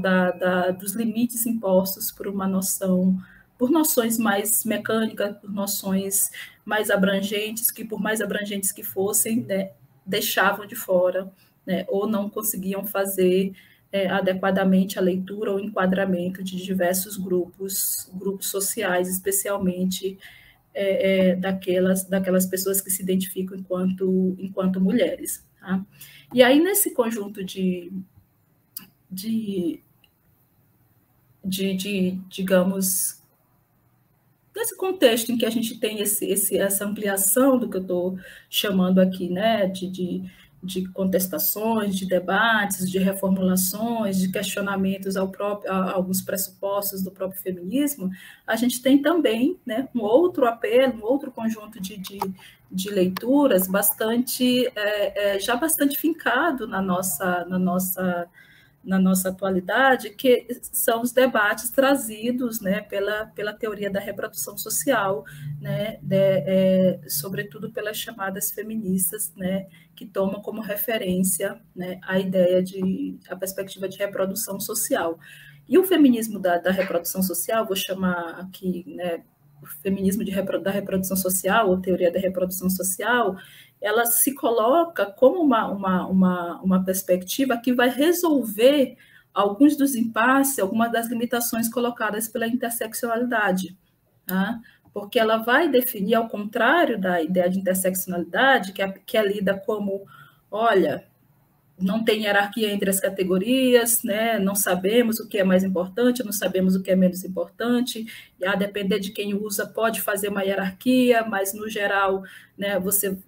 dos limites impostos por noções mais mecânicas, por noções mais abrangentes, que por mais abrangentes que fossem, né, deixavam de fora, né, ou não conseguiam fazer adequadamente a leitura ou enquadramento de diversos grupos sociais, especialmente daquelas pessoas que se identificam enquanto mulheres. Tá? E aí, nesse conjunto digamos, nesse contexto em que a gente tem essa ampliação do que eu estou chamando aqui, né, de contestações, de debates, de reformulações, de questionamentos a alguns pressupostos do próprio feminismo, a gente tem também, né, um outro apelo, um outro conjunto de leituras já bastante fincado na nossa atualidade, que são os debates trazidos, né, pela teoria da reprodução social, né, sobretudo pelas chamadas feministas, né, que tomam como referência, né, a perspectiva de reprodução social. E o feminismo da reprodução social, vou chamar aqui, né, o feminismo da reprodução social, ou teoria da reprodução social, ela se coloca como uma perspectiva que vai resolver alguns dos impasses, algumas das limitações colocadas pela interseccionalidade, tá? Porque ela vai definir, ao contrário da ideia de interseccionalidade, que é lida como, olha, não tem hierarquia entre as categorias, né? Não sabemos o que é mais importante, não sabemos o que é menos importante, e a depender de quem usa, pode fazer uma hierarquia, mas, no geral, né, você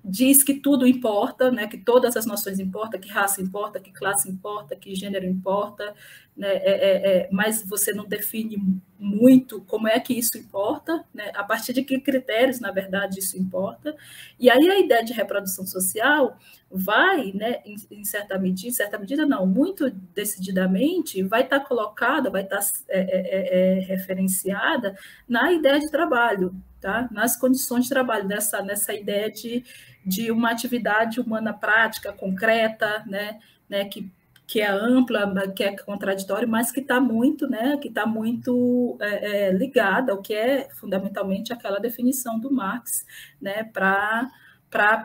diz que tudo importa, né, que todas as noções importam, que raça importa, que classe importa, que gênero importa, né, mas você não define muito como é que isso importa, né, a partir de que critérios, na verdade, isso importa. E aí a ideia de reprodução social vai, né, em certa medida não, muito decididamente, vai estar colocada, vai estar referenciada na ideia de trabalho, tá? Nas condições de trabalho, nessa ideia de uma atividade humana prática, concreta, né, que é ampla, que é contraditório, mas que está muito, né, ligada ao que é fundamentalmente aquela definição do Marx, né, para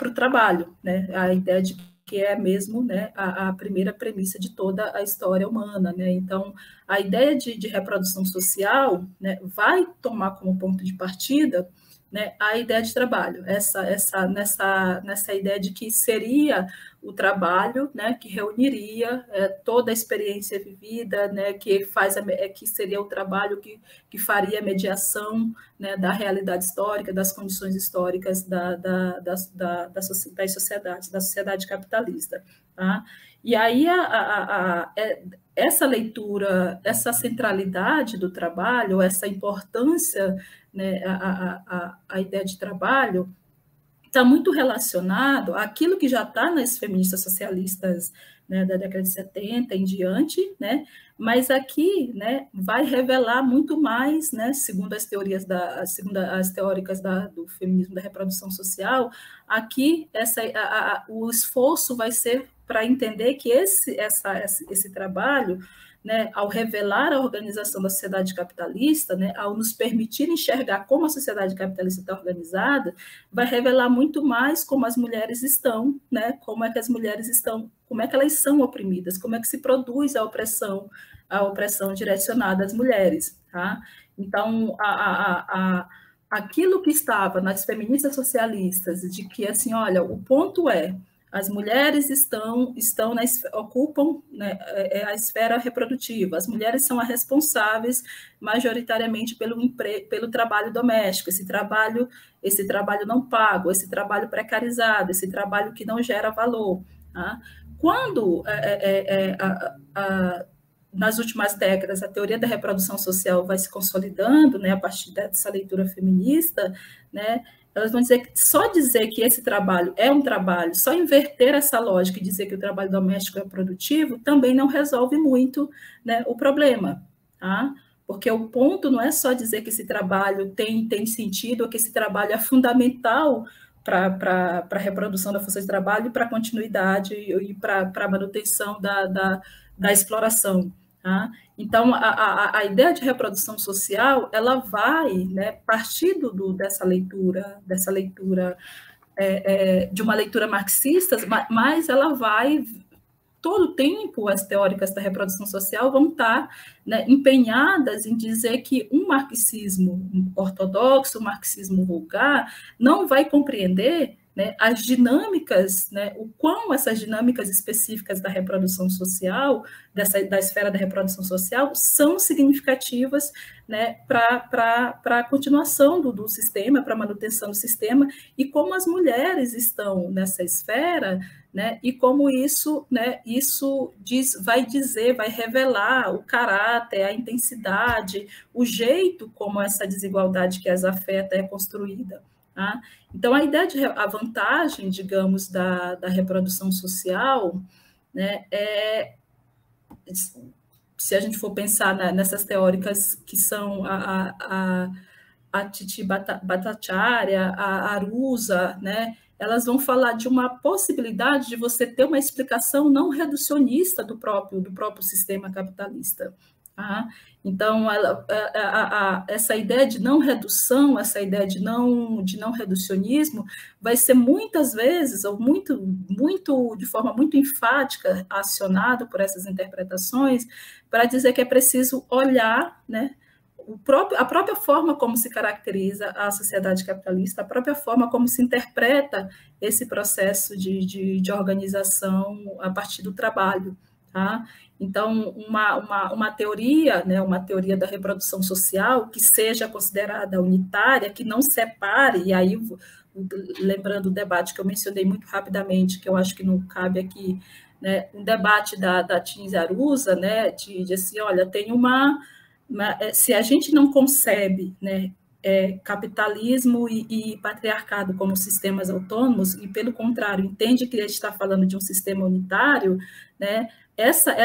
o trabalho, né, a ideia de que é mesmo, né, a primeira premissa de toda a história humana, né. Então, a ideia de reprodução social, né, vai tomar como ponto de partida, né, a ideia de trabalho, nessa ideia de que seria o trabalho, né, que reuniria toda a experiência vivida, né, que seria o trabalho que faria a mediação, né, da realidade histórica, das condições históricas das sociedades, da sociedade capitalista. Tá? E aí essa leitura, essa centralidade do trabalho, essa importância, né, a ideia de trabalho, está muito relacionado àquilo que já está nas feministas socialistas, né, da década de 70 em diante, né, mas aqui, né, vai revelar muito mais, né, segundo as teóricas do feminismo da reprodução social, aqui o esforço vai ser para entender que esse trabalho, né, ao revelar a organização da sociedade capitalista, né, ao nos permitir enxergar como a sociedade capitalista está organizada, vai revelar muito mais como as mulheres estão, né, como é que as mulheres estão, como é que elas são oprimidas, como é que se produz a opressão direcionada às mulheres. Tá? Então, aquilo que estava nas feministas socialistas, de que, assim, olha, o ponto as mulheres ocupam, né, a esfera reprodutiva, as mulheres são as responsáveis majoritariamente pelo trabalho doméstico, esse trabalho não pago, esse trabalho precarizado, esse trabalho que não gera valor. Tá? Quando nas últimas décadas a teoria da reprodução social vai se consolidando, né, a partir dessa leitura feminista, né, elas vão dizer que só dizer que esse trabalho é um trabalho, só inverter essa lógica e dizer que o trabalho doméstico é produtivo, também não resolve muito, né, o problema. Tá? Porque o ponto não é só dizer que esse trabalho tem sentido, ou que esse trabalho é fundamental para a reprodução da força de trabalho e para a continuidade e para a manutenção da exploração. Tá? Então, a ideia de reprodução social, ela vai, né, partir dessa leitura de uma leitura marxista, mas ela vai, todo o tempo, as teóricas da reprodução social vão estar, né, empenhadas em dizer que um marxismo ortodoxo, um marxismo vulgar, não vai compreender, né, as dinâmicas, né, o quão essas dinâmicas específicas da reprodução social, da esfera da reprodução social, são significativas, né, para a continuação do sistema, para a manutenção do sistema, e como as mulheres estão nessa esfera, né, e como isso, né, vai revelar o caráter, a intensidade, o jeito como essa desigualdade que as afeta é construída. Tá? Então, a vantagem, digamos, da reprodução social, né, se a gente for pensar nessas teóricas que são a Titi Bhattacharya, a Arusa, né, elas vão falar de uma possibilidade de você ter uma explicação não reducionista do próprio sistema capitalista. Tá? Então, essa ideia de não redução, essa ideia de não reducionismo, vai ser muitas vezes, ou de forma muito enfática, acionado por essas interpretações, para dizer que é preciso olhar, né, a própria forma como se caracteriza a sociedade capitalista, a própria forma como se interpreta esse processo de organização a partir do trabalho. Tá? Então, uma teoria, né, uma teoria da reprodução social que seja considerada unitária, que não separe, e aí, lembrando o debate que eu mencionei muito rapidamente, que eu acho que não cabe aqui, né, um debate da Tins Arusa, né, de assim, olha, tem se a gente não concebe, né, capitalismo e patriarcado como sistemas autônomos, e, pelo contrário, entende que a gente está falando de um sistema unitário, né, essa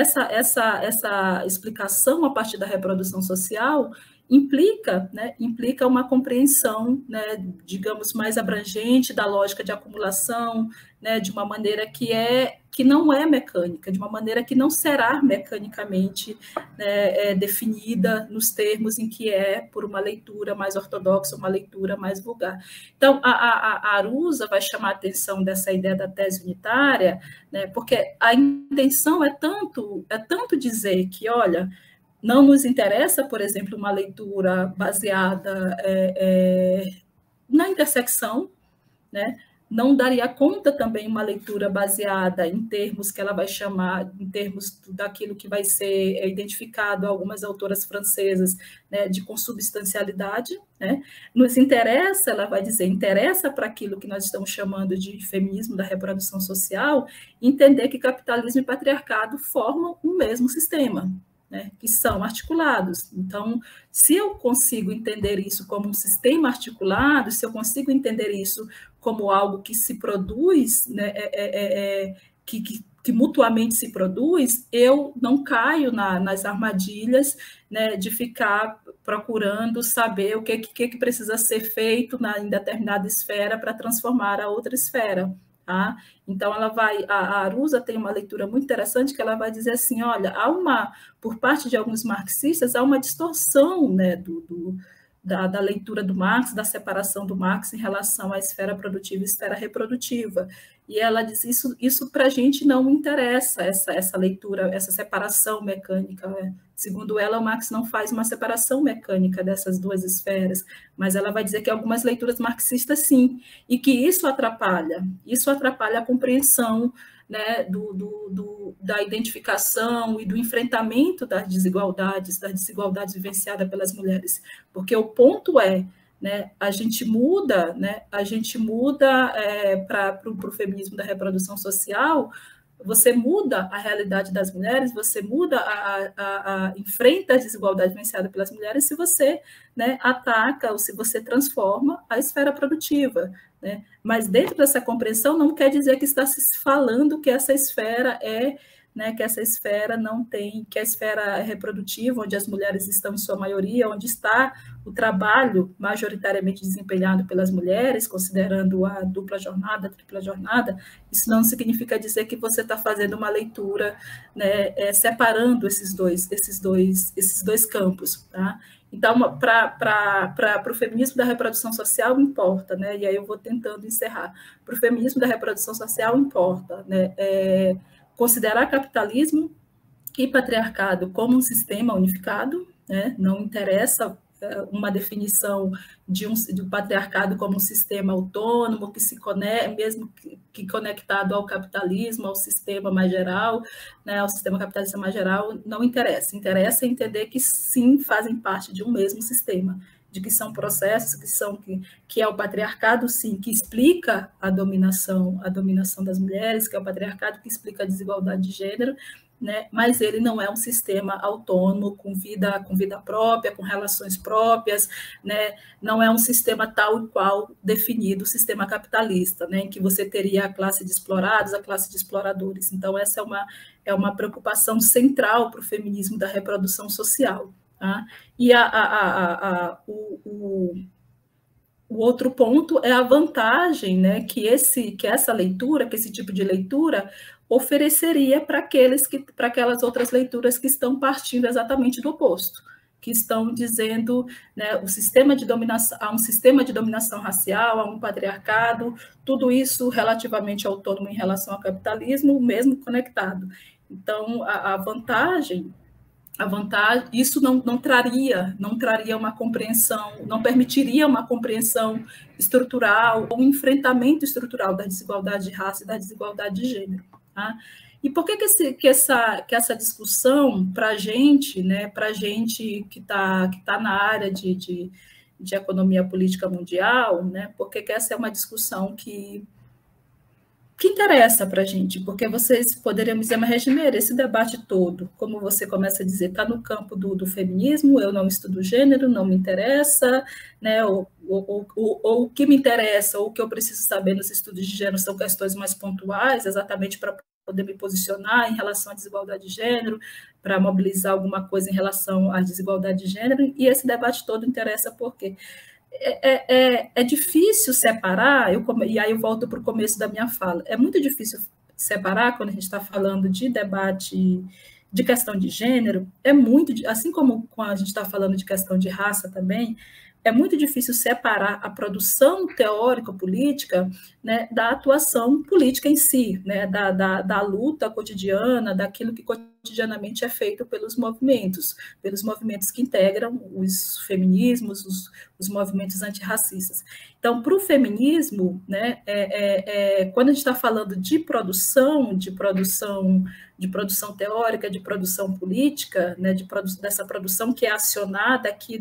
explicação a partir da reprodução social implica, né, implica uma compreensão, né, digamos, mais abrangente da lógica de acumulação, né, de uma maneira que não é mecânica, de uma maneira que não será mecanicamente, né, definida nos termos em que é por uma leitura mais ortodoxa, uma leitura mais vulgar. Então, a Arusa vai chamar a atenção dessa ideia da tese unitária, né, porque a intenção é tanto dizer que, olha, não nos interessa, por exemplo, uma leitura baseada na intersecção, né? Não daria conta também uma leitura baseada em termos que ela vai chamar, em termos daquilo que vai ser identificado algumas autoras francesas, né, de consubstancialidade, né? Nos interessa, ela vai dizer, interessa para aquilo que nós estamos chamando de feminismo da reprodução social, entender que capitalismo e patriarcado formam um mesmo sistema, né, que são articulados. Então, se eu consigo entender isso como um sistema articulado, se eu consigo entender isso como algo que se produz, né, que mutuamente se produz, eu não caio nas armadilhas, né, de ficar procurando saber o que precisa ser feito em determinada esfera para transformar a outra esfera. Tá? Então, a Arusa tem uma leitura muito interessante que ela vai dizer assim, olha, por parte de alguns marxistas, há uma distorção, né, da leitura do Marx, da separação do Marx em relação à esfera produtiva e esfera reprodutiva. E ela diz, isso para a gente não interessa, essa leitura, essa separação mecânica. Né? Segundo ela, o Marx não faz uma separação mecânica dessas duas esferas, mas ela vai dizer que algumas leituras marxistas sim, e que isso atrapalha a compreensão, né, da identificação e do enfrentamento das desigualdades vivenciadas pelas mulheres, porque o ponto é, né, a gente muda para o feminismo da reprodução social, você muda a realidade das mulheres, você muda enfrenta a desigualdade vivenciada pelas mulheres se você, né, ataca ou se você transforma a esfera produtiva. Né? Mas dentro dessa compreensão não quer dizer que está se falando que essa esfera né, que essa esfera não tem, que a esfera reprodutiva, onde as mulheres estão em sua maioria, onde está o trabalho majoritariamente desempenhado pelas mulheres, considerando a dupla jornada, a tripla jornada, isso não significa dizer que você está fazendo uma leitura, né, separando esses dois campos, tá? Então, para o feminismo da reprodução social, importa, né? E aí eu vou tentando encerrar. Para o feminismo da reprodução social, importa, né? Considerar capitalismo e patriarcado como um sistema unificado, né? Não interessa uma definição do patriarcado como um sistema autônomo, que se conecta, mesmo que conectado ao capitalismo, ao sistema mais geral, né, ao sistema capitalista mais geral, não interessa. Interessa entender que sim, fazem parte de um mesmo sistema, de que são processos, que é o patriarcado, sim, que explica a dominação das mulheres, que é o patriarcado que explica a desigualdade de gênero, né? Mas ele não é um sistema autônomo, com vida própria, com relações próprias, né? Não é um sistema tal e qual definido o sistema capitalista, né? Em que você teria a classe de explorados, a classe de exploradores. Então, essa é uma preocupação central para o feminismo da reprodução social. Tá? E o outro ponto é a vantagem, né, que essa leitura, que esse tipo de leitura ofereceria para aquelas outras leituras que estão partindo exatamente do oposto, que estão dizendo, né, há um sistema de dominação racial, há um patriarcado, tudo isso relativamente autônomo em relação ao capitalismo, mesmo conectado. Então, a vantagem, isso não traria uma compreensão, não permitiria uma compreensão estrutural, um enfrentamento estrutural da desigualdade de raça e da desigualdade de gênero. Tá? E por que essa discussão para a gente, né, para a gente que tá na área de economia política mundial, né, por que essa é uma discussão que interessa para a gente? Porque vocês poderiam dizer, mas Regineira, esse debate todo, como você começa a dizer, está no campo do feminismo, eu não estudo gênero, não me interessa, né? Ou o que me interessa, ou o que eu preciso saber nos estudos de gênero são questões mais pontuais, exatamente para poder me posicionar em relação à desigualdade de gênero, para mobilizar alguma coisa em relação à desigualdade de gênero, e esse debate todo interessa por quê? É difícil separar, e aí eu volto para o começo da minha fala, é muito difícil separar quando a gente está falando de debate de questão de gênero, assim como quando a gente está falando de questão de raça também, é muito difícil separar a produção teórico-política, né, da atuação política em si, né, da luta cotidiana, daquilo que cotidianamente é feito pelos movimentos que integram os feminismos, os movimentos antirracistas. Então, para o feminismo, né, quando a gente está falando de produção teórica, de produção política, né, dessa produção que é acionada aqui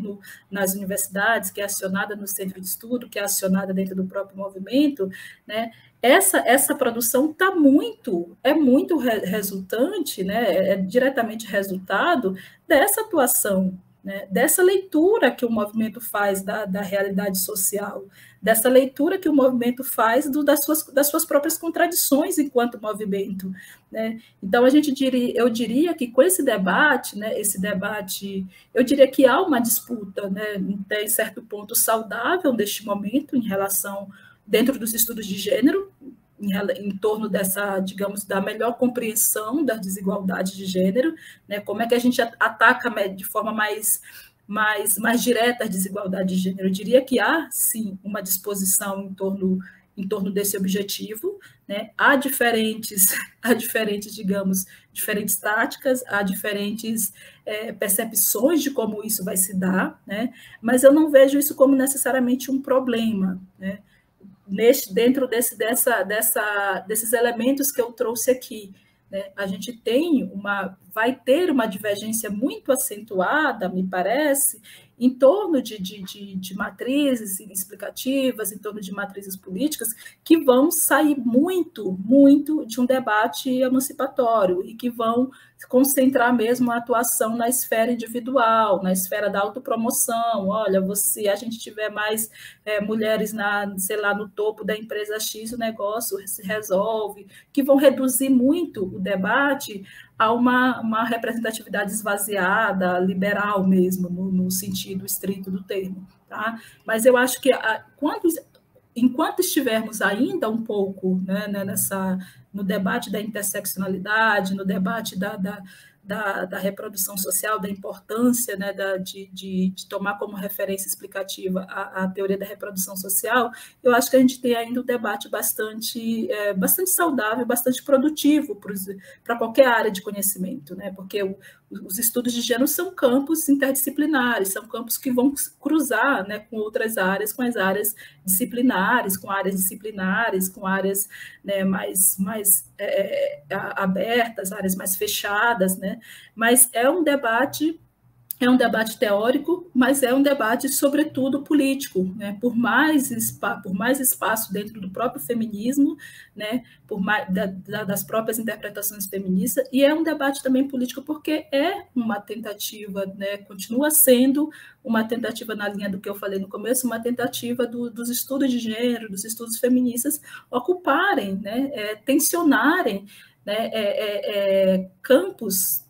nas universidades, que é acionada no centro de estudo, que é acionada dentro do próprio movimento, né, essa produção é muito resultante, né, é diretamente resultado dessa atuação, né, dessa leitura que o movimento faz da realidade social, dessa leitura que o movimento faz das suas próprias contradições enquanto movimento, né? Então, eu diria que com esse debate, né, eu diria que há uma disputa, né, até certo ponto saudável neste momento em relação dentro dos estudos de gênero, em torno dessa, digamos, da melhor compreensão da desigualdade de gênero, né? Como é que a gente ataca de forma mais direta a desigualdade de gênero. Eu diria que há, sim, uma disposição em torno desse objetivo, né? Há diferentes, digamos, diferentes táticas, há diferentes percepções de como isso vai se dar, né? Mas eu não vejo isso como necessariamente um problema, né? Dentro desses elementos que eu trouxe aqui, né, a gente vai ter uma divergência muito acentuada, me parece, em torno de matrizes explicativas, em torno de matrizes políticas, que vão sair muito de um debate emancipatório e que vão concentrar mesmo a atuação na esfera individual, na esfera da autopromoção. Olha, se a gente tiver mais mulheres no topo da empresa X, o negócio se resolve, que vão reduzir muito o debate a uma representatividade esvaziada, liberal mesmo, no sentido estrito do termo. Tá? Mas eu acho que enquanto estivermos ainda um pouco, né, no debate da interseccionalidade, no debate da reprodução social, da importância, né, de tomar como referência explicativa a teoria da reprodução social, eu acho que a gente tem ainda um debate bastante saudável, bastante produtivo para qualquer área de conhecimento, né, porque os estudos de gênero são campos interdisciplinares, são campos que vão cruzar, né, com outras áreas, com as áreas disciplinares, com áreas, né, mais abertas, áreas mais fechadas, né? Mas é um debate teórico, mas é um debate, sobretudo, político, né? Por mais espaço dentro do próprio feminismo, né? Das próprias interpretações feministas, e é um debate também político porque é uma tentativa, né? Continua sendo uma tentativa, na linha do que eu falei no começo, uma tentativa dos estudos de gênero, dos estudos feministas ocuparem, né? Tensionarem, né? Campos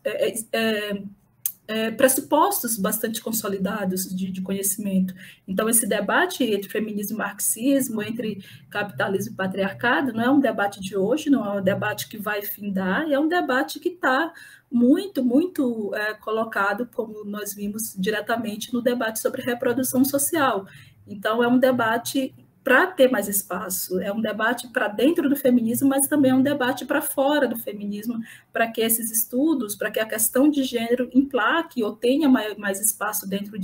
pressupostos bastante consolidados de conhecimento. Então, esse debate entre feminismo e marxismo, entre capitalismo e patriarcado, não é um debate de hoje, não é um debate que vai findar, é um debate que está muito colocado, como nós vimos diretamente no debate sobre reprodução social. Então, é um debate para ter mais espaço, é um debate para dentro do feminismo, mas também é um debate para fora do feminismo, para que esses estudos, para que a questão de gênero emplaque ou tenha mais espaço dentro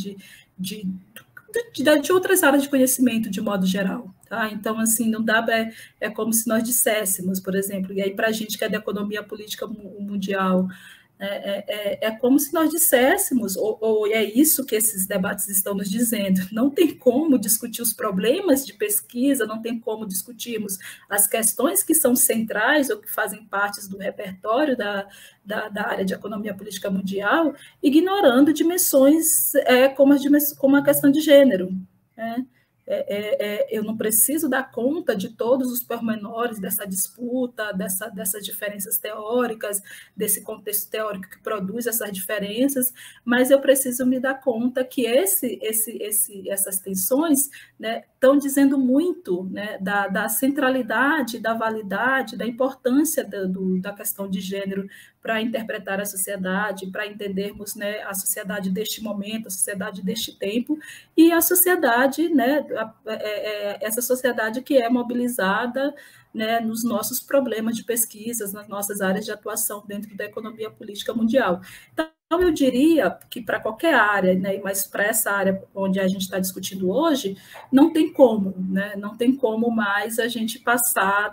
de outras áreas de conhecimento, de modo geral. Tá? Então, assim, não dá, é como se nós disséssemos, por exemplo, e aí para a gente que é da economia política mundial, é como se nós disséssemos, ou é isso que esses debates estão nos dizendo, não tem como discutir os problemas de pesquisa, não tem como discutirmos as questões que são centrais ou que fazem parte do repertório da área de economia política mundial, ignorando dimensões como a questão de gênero, né? Eu não preciso dar conta de todos os pormenores dessa disputa, dessas diferenças teóricas, desse contexto teórico que produz essas diferenças, mas eu preciso me dar conta que essas tensões, né, estão dizendo muito, né, da centralidade, da validade, da importância da questão de gênero para interpretar a sociedade, para entendermos, né, a sociedade deste momento, a sociedade deste tempo, e a sociedade, né, essa sociedade que é mobilizada, né, nos nossos problemas de pesquisas, nas nossas áreas de atuação dentro da economia política mundial. Então, eu diria que para qualquer área, né, mas para essa área onde a gente está discutindo hoje, não tem como, né, não tem como mais a gente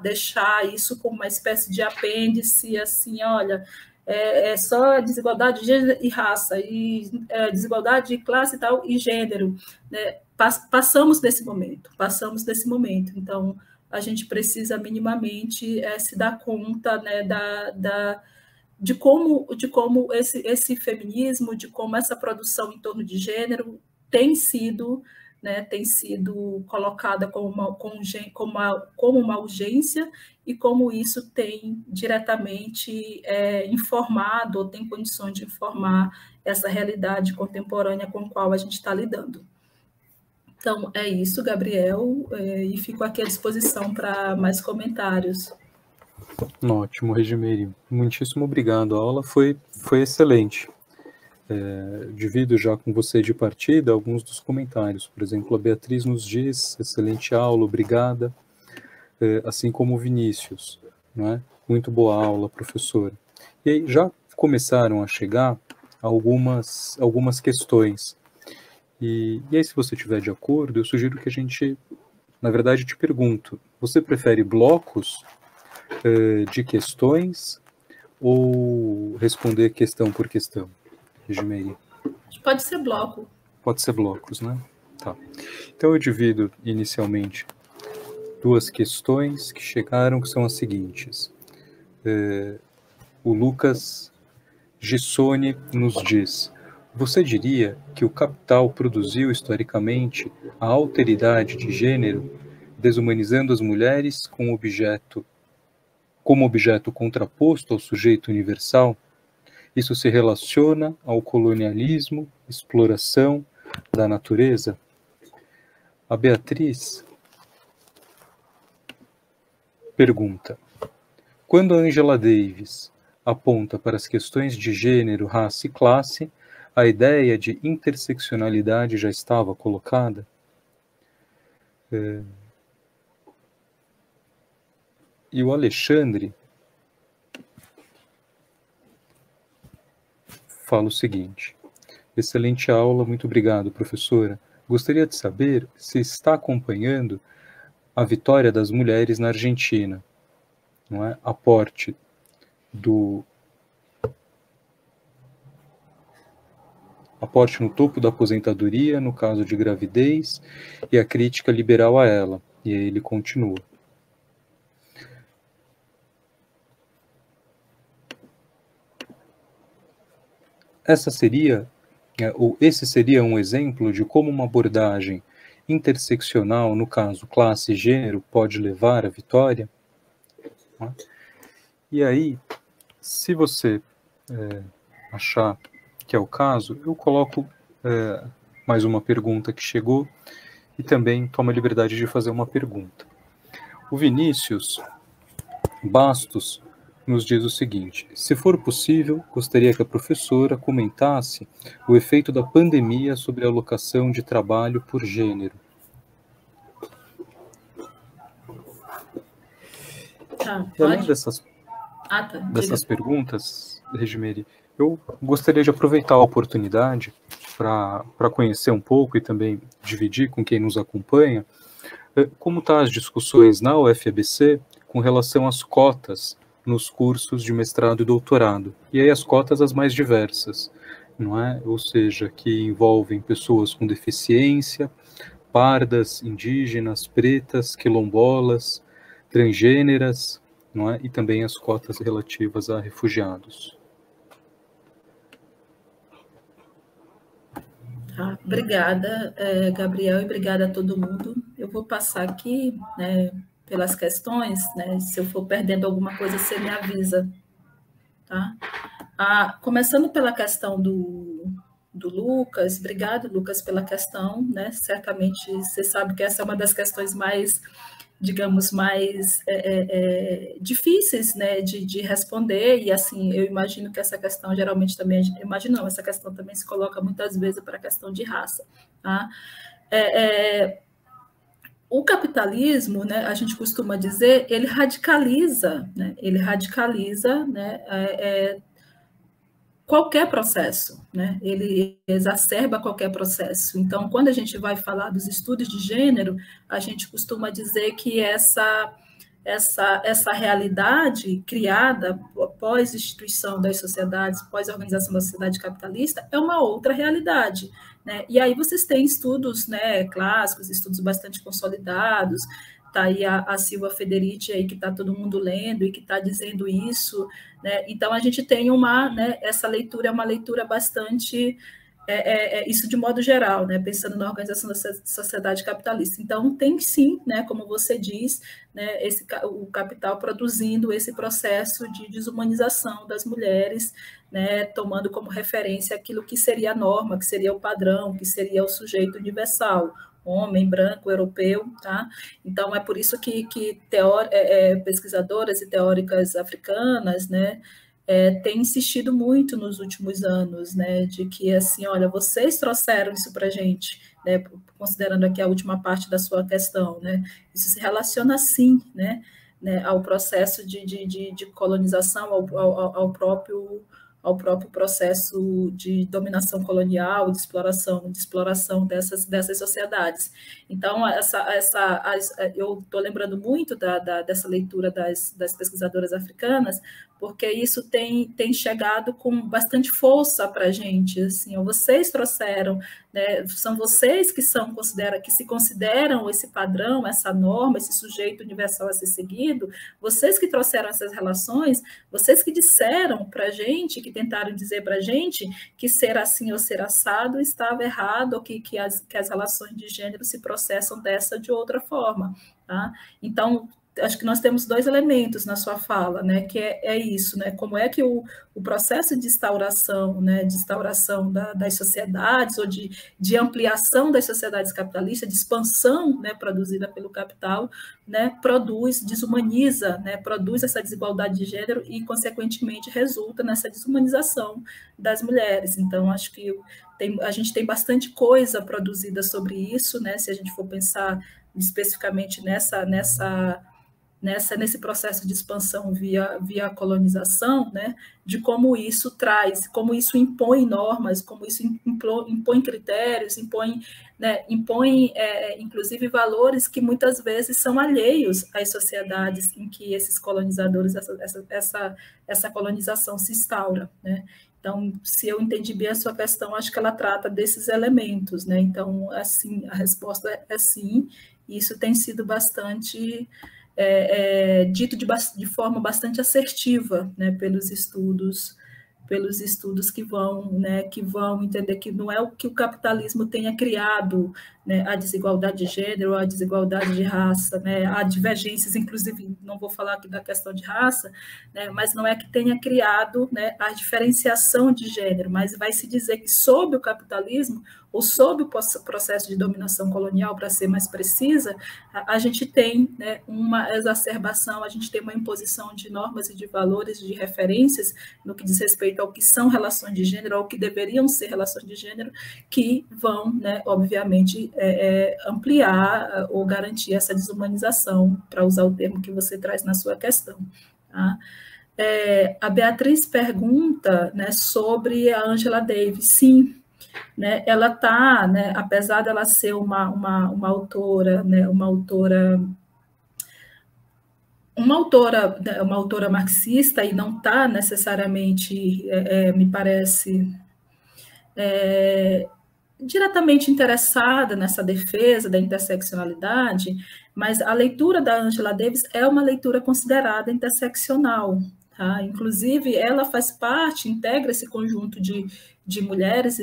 deixar isso como uma espécie de apêndice, assim, olha, é só desigualdade de gênero e raça, e desigualdade de classe e tal, e gênero, né? Passamos desse momento. Então, a gente precisa minimamente se dar conta, né, de como esse feminismo, de como essa produção em torno de gênero tem sido colocada como uma urgência e como isso tem diretamente informado ou tem condições de informar essa realidade contemporânea com a qual a gente está lidando. Então, é isso, Gabriel, e fico aqui à disposição para mais comentários. Ótimo, Regimeire. Muitíssimo obrigado. A aula foi excelente. Divido já com você de partida alguns dos comentários. Por exemplo, a Beatriz nos diz, excelente aula, obrigada. Assim como o Vinícius, não é? Muito boa aula, professora. E aí já começaram a chegar algumas questões. E aí, se você estiver de acordo, eu sugiro que a gente, na verdade, te pergunto, você prefere blocos de questões ou responder questão por questão, Regimeire? Pode ser bloco. Pode ser blocos, né? Tá. Então eu divido inicialmente duas questões que chegaram, que são as seguintes. O Lucas Gissoni nos diz: você diria que o capital produziu historicamente a alteridade de gênero, desumanizando as mulheres como objeto contraposto ao sujeito universal? Isso se relaciona ao colonialismo, exploração da natureza? A Beatriz pergunta: quando a Angela Davis aponta para as questões de gênero, raça e classe, a ideia de interseccionalidade já estava colocada? E o Alexandre fala o seguinte: excelente aula, muito obrigado, professora. Gostaria de saber se está acompanhando a vitória das mulheres na Argentina, não é? Aporte no topo da aposentadoria, no caso de gravidez, e a crítica liberal a ela. E aí ele continua. Esse seria um exemplo de como uma abordagem interseccional, no caso classe e gênero, pode levar à vitória? E aí, se você achar que é o caso, eu coloco mais uma pergunta que chegou e também tomo a liberdade de fazer uma pergunta. O Vinícius Bastos nos diz o seguinte: se for possível, gostaria que a professora comentasse o efeito da pandemia sobre a alocação de trabalho por gênero. Além dessas perguntas, Regimeire, eu gostaria de aproveitar a oportunidade para conhecer um pouco e também dividir com quem nos acompanha, como estão as discussões na UFABC com relação às cotas nos cursos de mestrado e doutorado, e aí as cotas as mais diversas, não é? Ou seja, que envolvem pessoas com deficiência, pardas, indígenas, pretas, quilombolas, transgêneras, não é? E também as cotas relativas a refugiados. Tá, obrigada, Gabriel, e obrigada a todo mundo. Eu vou passar aqui, né, pelas questões, né, se eu for perdendo alguma coisa, você me avisa. Tá? Começando pela questão do Lucas, obrigado, Lucas, pela questão, né? Certamente você sabe que essa é uma das questões mais, digamos, mais difíceis, né, de responder, e assim, eu imagino que essa questão geralmente também, essa questão também se coloca muitas vezes para a questão de raça. Tá? O capitalismo, né, a gente costuma dizer, ele radicaliza, né, qualquer processo, né? Ele exacerba qualquer processo. Então, quando a gente vai falar dos estudos de gênero, a gente costuma dizer que essa realidade criada pós instituição das sociedades, pós organização da sociedade capitalista, é uma outra realidade, né? E aí vocês têm estudos, né, clássicos, estudos bastante consolidados. Está aí a Silva Federici, aí, que está todo mundo lendo e que está dizendo isso, né? Então, a gente tem essa leitura é uma leitura bastante, isso de modo geral, né? Pensando na organização da sociedade capitalista. Então, tem sim, né, como você diz, né, o capital produzindo esse processo de desumanização das mulheres, né, tomando como referência aquilo que seria a norma, que seria o padrão, que seria o sujeito universal, homem, branco, europeu, tá? Então, é por isso que pesquisadoras e teóricas africanas, né, têm insistido muito nos últimos anos, né, de que, assim, olha, vocês trouxeram isso para a gente, né, considerando aqui a última parte da sua questão, né, isso se relaciona, sim, né, ao processo de colonização, ao próprio processo de dominação colonial, de exploração dessas sociedades. Então, eu estou lembrando muito dessa leitura das pesquisadoras africanas, porque isso tem chegado com bastante força para a gente. Assim, vocês trouxeram, né, são vocês que se consideram esse padrão, essa norma, esse sujeito universal a ser seguido, vocês que trouxeram essas relações, vocês que disseram para a gente, que tentaram dizer para a gente que ser assim ou ser assado estava errado, ou que as relações de gênero se processam dessa de outra forma. Tá? Então, acho que nós temos dois elementos na sua fala, né, que é isso, né, como é que o processo de instauração, né, das sociedades, ou de ampliação das sociedades capitalistas, de expansão, né, produzida pelo capital, né, desumaniza, né, produz essa desigualdade de gênero e, consequentemente, resulta nessa desumanização das mulheres. Então, acho que a gente tem bastante coisa produzida sobre isso, né, se a gente for pensar especificamente nesse processo de expansão via colonização, né, de como isso impõe normas, como isso impõe critérios, impõe inclusive valores que muitas vezes são alheios às sociedades em que esses colonizadores, essa colonização se instaura, né? Então, se eu entendi bem a sua questão, acho que ela trata desses elementos, né? Então, assim, a resposta é sim, e isso tem sido bastante dito de forma bastante assertiva, né, pelos estudos que vão entender que não é o que o capitalismo tenha criado, né, a desigualdade de gênero, a desigualdade de raça, né, há divergências, inclusive, não vou falar aqui da questão de raça, né, mas não é que tenha criado, né, a diferenciação de gênero, mas vai se dizer que sob o capitalismo, ou sob o processo de dominação colonial, para ser mais precisa, a gente tem, né, uma exacerbação, a gente tem uma imposição de normas e de valores, de referências, no que diz respeito ao que são relações de gênero, ao que deveriam ser relações de gênero, que vão, né, obviamente, ampliar ou garantir essa desumanização, para usar o termo que você traz na sua questão. Tá? A Beatriz pergunta, né, sobre a Angela Davis. Sim, né, ela está, né, apesar dela ser uma autora, né, uma autora marxista, e não está necessariamente, me parece, diretamente interessada nessa defesa da interseccionalidade, mas a leitura da Angela Davis é uma leitura considerada interseccional. Tá? Inclusive, ela faz parte, integra esse conjunto de mulheres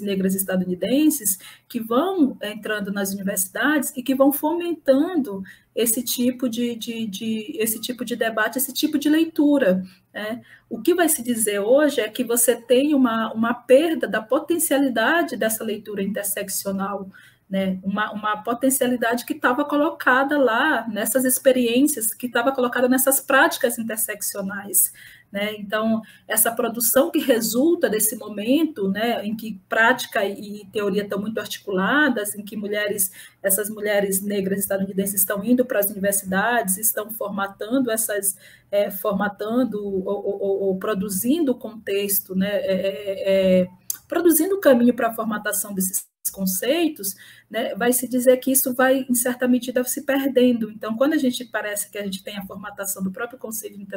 negras estadunidenses que vão entrando nas universidades e que vão fomentando esse tipo esse tipo de debate, esse tipo de leitura. Né? O que vai se dizer hoje é que você tem uma perda da potencialidade dessa leitura interseccional, né? Uma potencialidade que estava colocada lá nessas experiências, que estava colocada nessas práticas interseccionais. Né? Então, essa produção que resulta desse momento, né, em que prática e teoria estão muito articuladas, em que essas mulheres negras estadunidenses estão indo para as universidades, estão formatando ou produzindo contexto, né, produzindo o caminho para a formatação desses conceitos, né, vai se dizer que isso vai, em certa medida, se perdendo. Então, quando a gente parece que a gente tem a formatação do próprio conceito de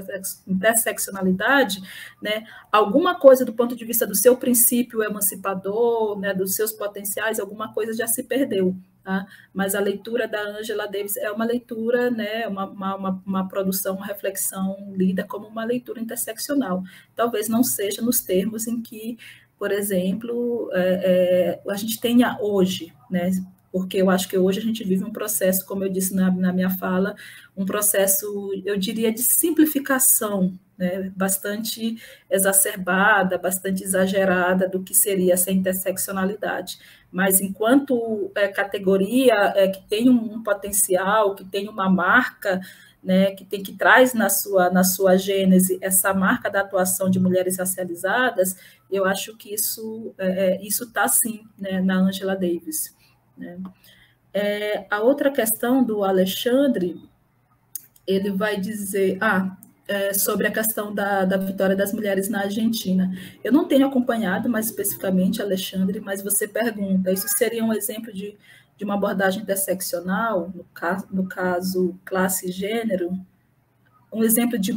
interseccionalidade, né, alguma coisa do ponto de vista do seu princípio emancipador, né, dos seus potenciais, alguma coisa já se perdeu. Tá? Mas a leitura da Angela Davis é uma leitura, né, uma produção, uma reflexão lida como uma leitura interseccional. Talvez não seja nos termos em que, por exemplo, a gente tenha hoje, né? Porque eu acho que hoje a gente vive um processo, como eu disse na minha fala, um processo, eu diria, de simplificação, né? Bastante exacerbada, bastante exagerada do que seria essa interseccionalidade. Mas enquanto categoria que tem um potencial, que tem uma marca, né, que traz na sua gênese essa marca da atuação de mulheres racializadas, eu acho que isso está, sim, né, na Angela Davis. Né? A outra questão do Alexandre, ele vai dizer sobre a questão da vitória das mulheres na Argentina. Eu não tenho acompanhado mais especificamente, Alexandre, mas você pergunta, isso seria um exemplo de uma abordagem interseccional, no caso classe e gênero? Um exemplo de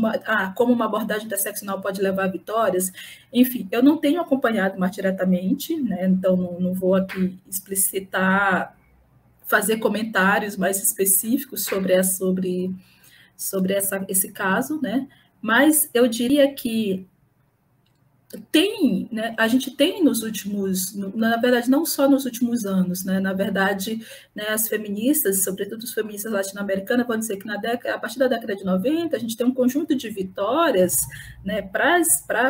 como uma abordagem interseccional pode levar a vitórias. Enfim, eu não tenho acompanhado mais diretamente, né? Então não vou aqui explicitar, fazer comentários mais específicos sobre esse caso, né? Mas eu diria que né, a gente tem nos últimos, na verdade, não só nos últimos anos, né, na verdade, né, as feministas, sobretudo as feministas latino-americanas, vão dizer que a partir da década de 90, a gente tem um conjunto de vitórias, né, para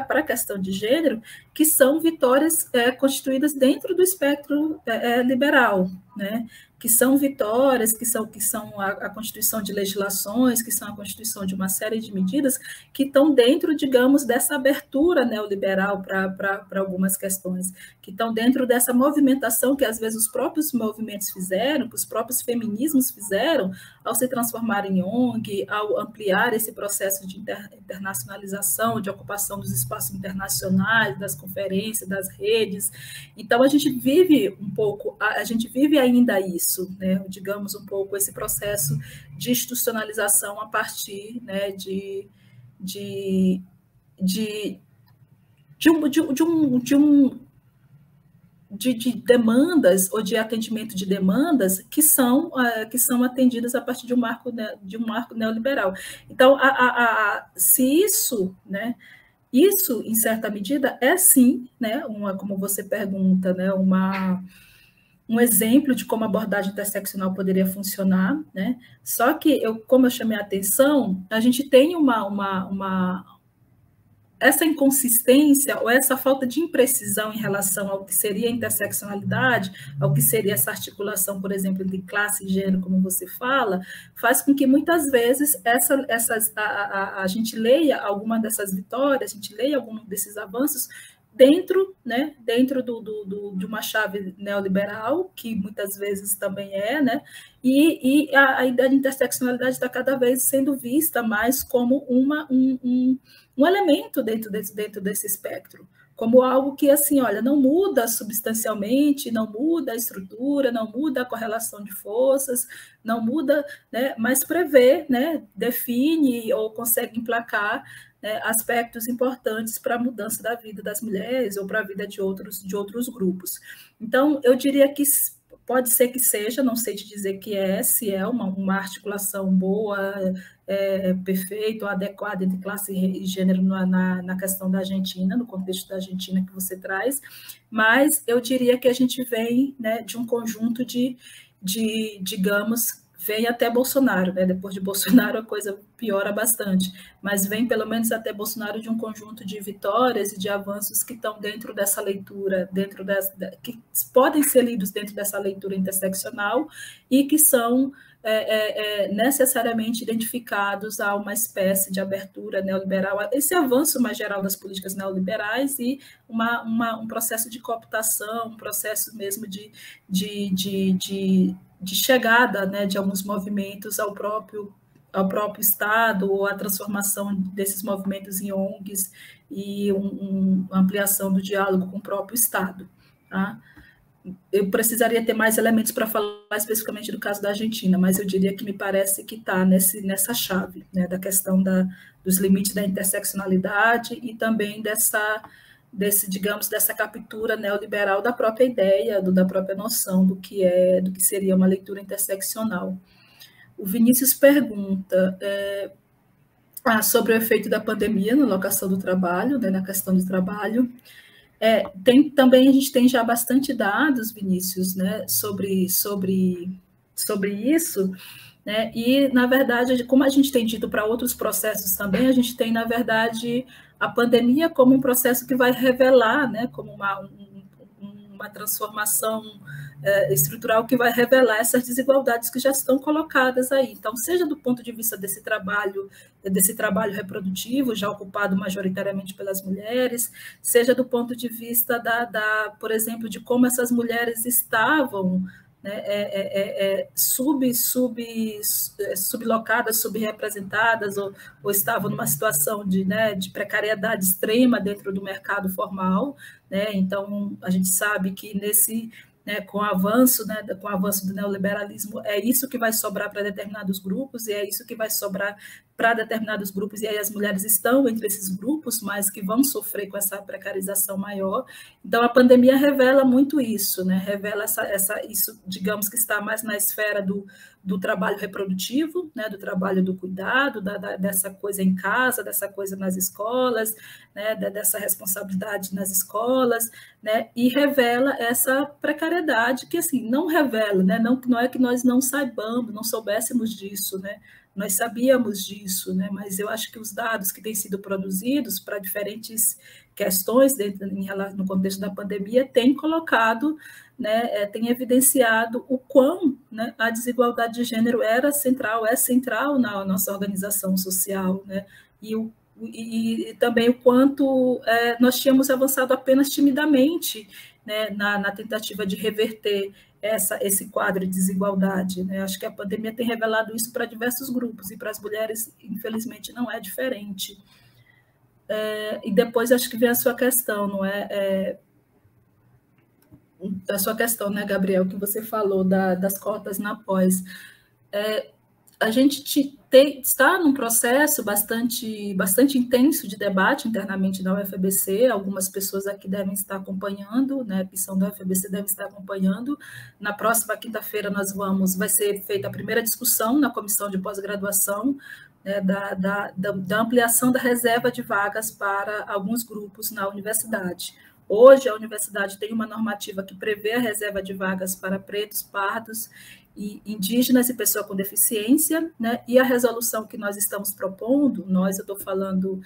a questão de gênero, que são vitórias constituídas dentro do espectro liberal, né, que são vitórias, que são a constituição de legislações, que são a constituição de uma série de medidas que estão dentro, digamos, dessa abertura neoliberal para algumas questões, que estão dentro dessa movimentação que, às vezes, os próprios movimentos fizeram, que os próprios feminismos fizeram, ao se transformar em ONG, ao ampliar esse processo de internacionalização, de ocupação dos espaços internacionais, das conferências, das redes. Então, a gente vive ainda isso, né? Digamos, um pouco esse processo de institucionalização a partir, né, de demandas ou de atendimento de demandas que são atendidas a partir de um marco neoliberal. Então, se isso, né, isso, em certa medida, é sim, né, como você pergunta, né, um exemplo de como a abordagem interseccional poderia funcionar, né? Só que, como eu chamei a atenção, a gente tem essa inconsistência ou essa falta de imprecisão em relação ao que seria a interseccionalidade, ao que seria essa articulação, por exemplo, entre classe e gênero, como você fala, faz com que muitas vezes a gente leia alguma dessas vitórias, a gente leia algum desses avanços dentro, né, de uma chave neoliberal, que muitas vezes também né, e a ideia de interseccionalidade está cada vez sendo vista mais como um elemento dentro desse espectro, como algo que, assim, olha, não muda substancialmente, não muda a estrutura, não muda a correlação de forças, não muda, né, mas prevê, né, define ou consegue emplacar, né, aspectos importantes para a mudança da vida das mulheres ou para a vida de outros grupos. Então, eu diria que pode ser que seja, não sei te dizer que se é uma articulação boa, perfeita ou adequada entre classe e gênero na questão da Argentina, no contexto da Argentina que você traz, mas eu diria que a gente vem, né, de um conjunto digamos, vem até Bolsonaro, né? Depois de Bolsonaro a coisa piora bastante, mas vem pelo menos até Bolsonaro de um conjunto de vitórias e de avanços que estão dentro dessa leitura, que podem ser lidos dentro dessa leitura interseccional e que são necessariamente identificados a uma espécie de abertura neoliberal, esse avanço mais geral das políticas neoliberais e um processo de cooptação, um processo mesmo de chegada, né, de alguns movimentos ao próprio Estado, ou a transformação desses movimentos em ONGs e uma ampliação do diálogo com o próprio Estado. Tá? Eu precisaria ter mais elementos para falar especificamente do caso da Argentina, mas eu diria que me parece que está nessa chave, né, da questão dos limites da interseccionalidade e também dessa captura neoliberal da própria ideia, da própria noção do que seria uma leitura interseccional. O Vinícius pergunta sobre o efeito da pandemia na locação do trabalho, né, na questão do trabalho. Também a gente tem já bastante dados, Vinícius, né, sobre isso, né, e, na verdade, como a gente tem dito para outros processos também, a gente tem, na verdade, a pandemia como um processo que vai revelar, né, como uma transformação estrutural que vai revelar essas desigualdades que já estão colocadas aí. Então, seja do ponto de vista desse trabalho reprodutivo, já ocupado majoritariamente pelas mulheres, seja do ponto de vista por exemplo, de como essas mulheres estavam, né, sublocadas, subrepresentadas, ou estavam numa situação de precariedade extrema dentro do mercado formal, né? Então, a gente sabe que com o avanço do neoliberalismo, é isso que vai sobrar para determinados grupos, e é isso que vai sobrar para determinados grupos, e aí as mulheres estão entre esses grupos, mas que vão sofrer com essa precarização maior. Então, a pandemia revela muito isso, né? Revela isso, digamos, que está mais na esfera do trabalho reprodutivo, né? Do trabalho do cuidado, dessa coisa em casa, dessa coisa nas escolas, né? Dessa responsabilidade nas escolas, né? E revela essa precariedade que, assim, não revela, né? Não é que nós não soubéssemos disso, né? Nós sabíamos disso, né? Mas eu acho que os dados que têm sido produzidos para diferentes questões no contexto da pandemia têm colocado, né, tem evidenciado o quão, né, a desigualdade de gênero é central na nossa organização social, né? E também o quanto nós tínhamos avançado apenas timidamente, né, na tentativa de reverter esse quadro de desigualdade, né? Acho que a pandemia tem revelado isso para diversos grupos, e para as mulheres, infelizmente, não é diferente. E depois acho que vem a sua questão, não é? A sua questão, né, Gabriel, que você falou das cotas na pós. A gente está num processo bastante intenso de debate internamente na UFABC, algumas pessoas aqui devem estar acompanhando, né, que são da UFABC devem estar acompanhando. Na próxima quinta-feira vai ser feita a primeira discussão na comissão de pós-graduação, né, da ampliação da reserva de vagas para alguns grupos na universidade. Hoje, a universidade tem uma normativa que prevê a reserva de vagas para pretos, pardos, e indígenas e pessoa com deficiência, né? E a resolução que nós estamos propondo, eu estou falando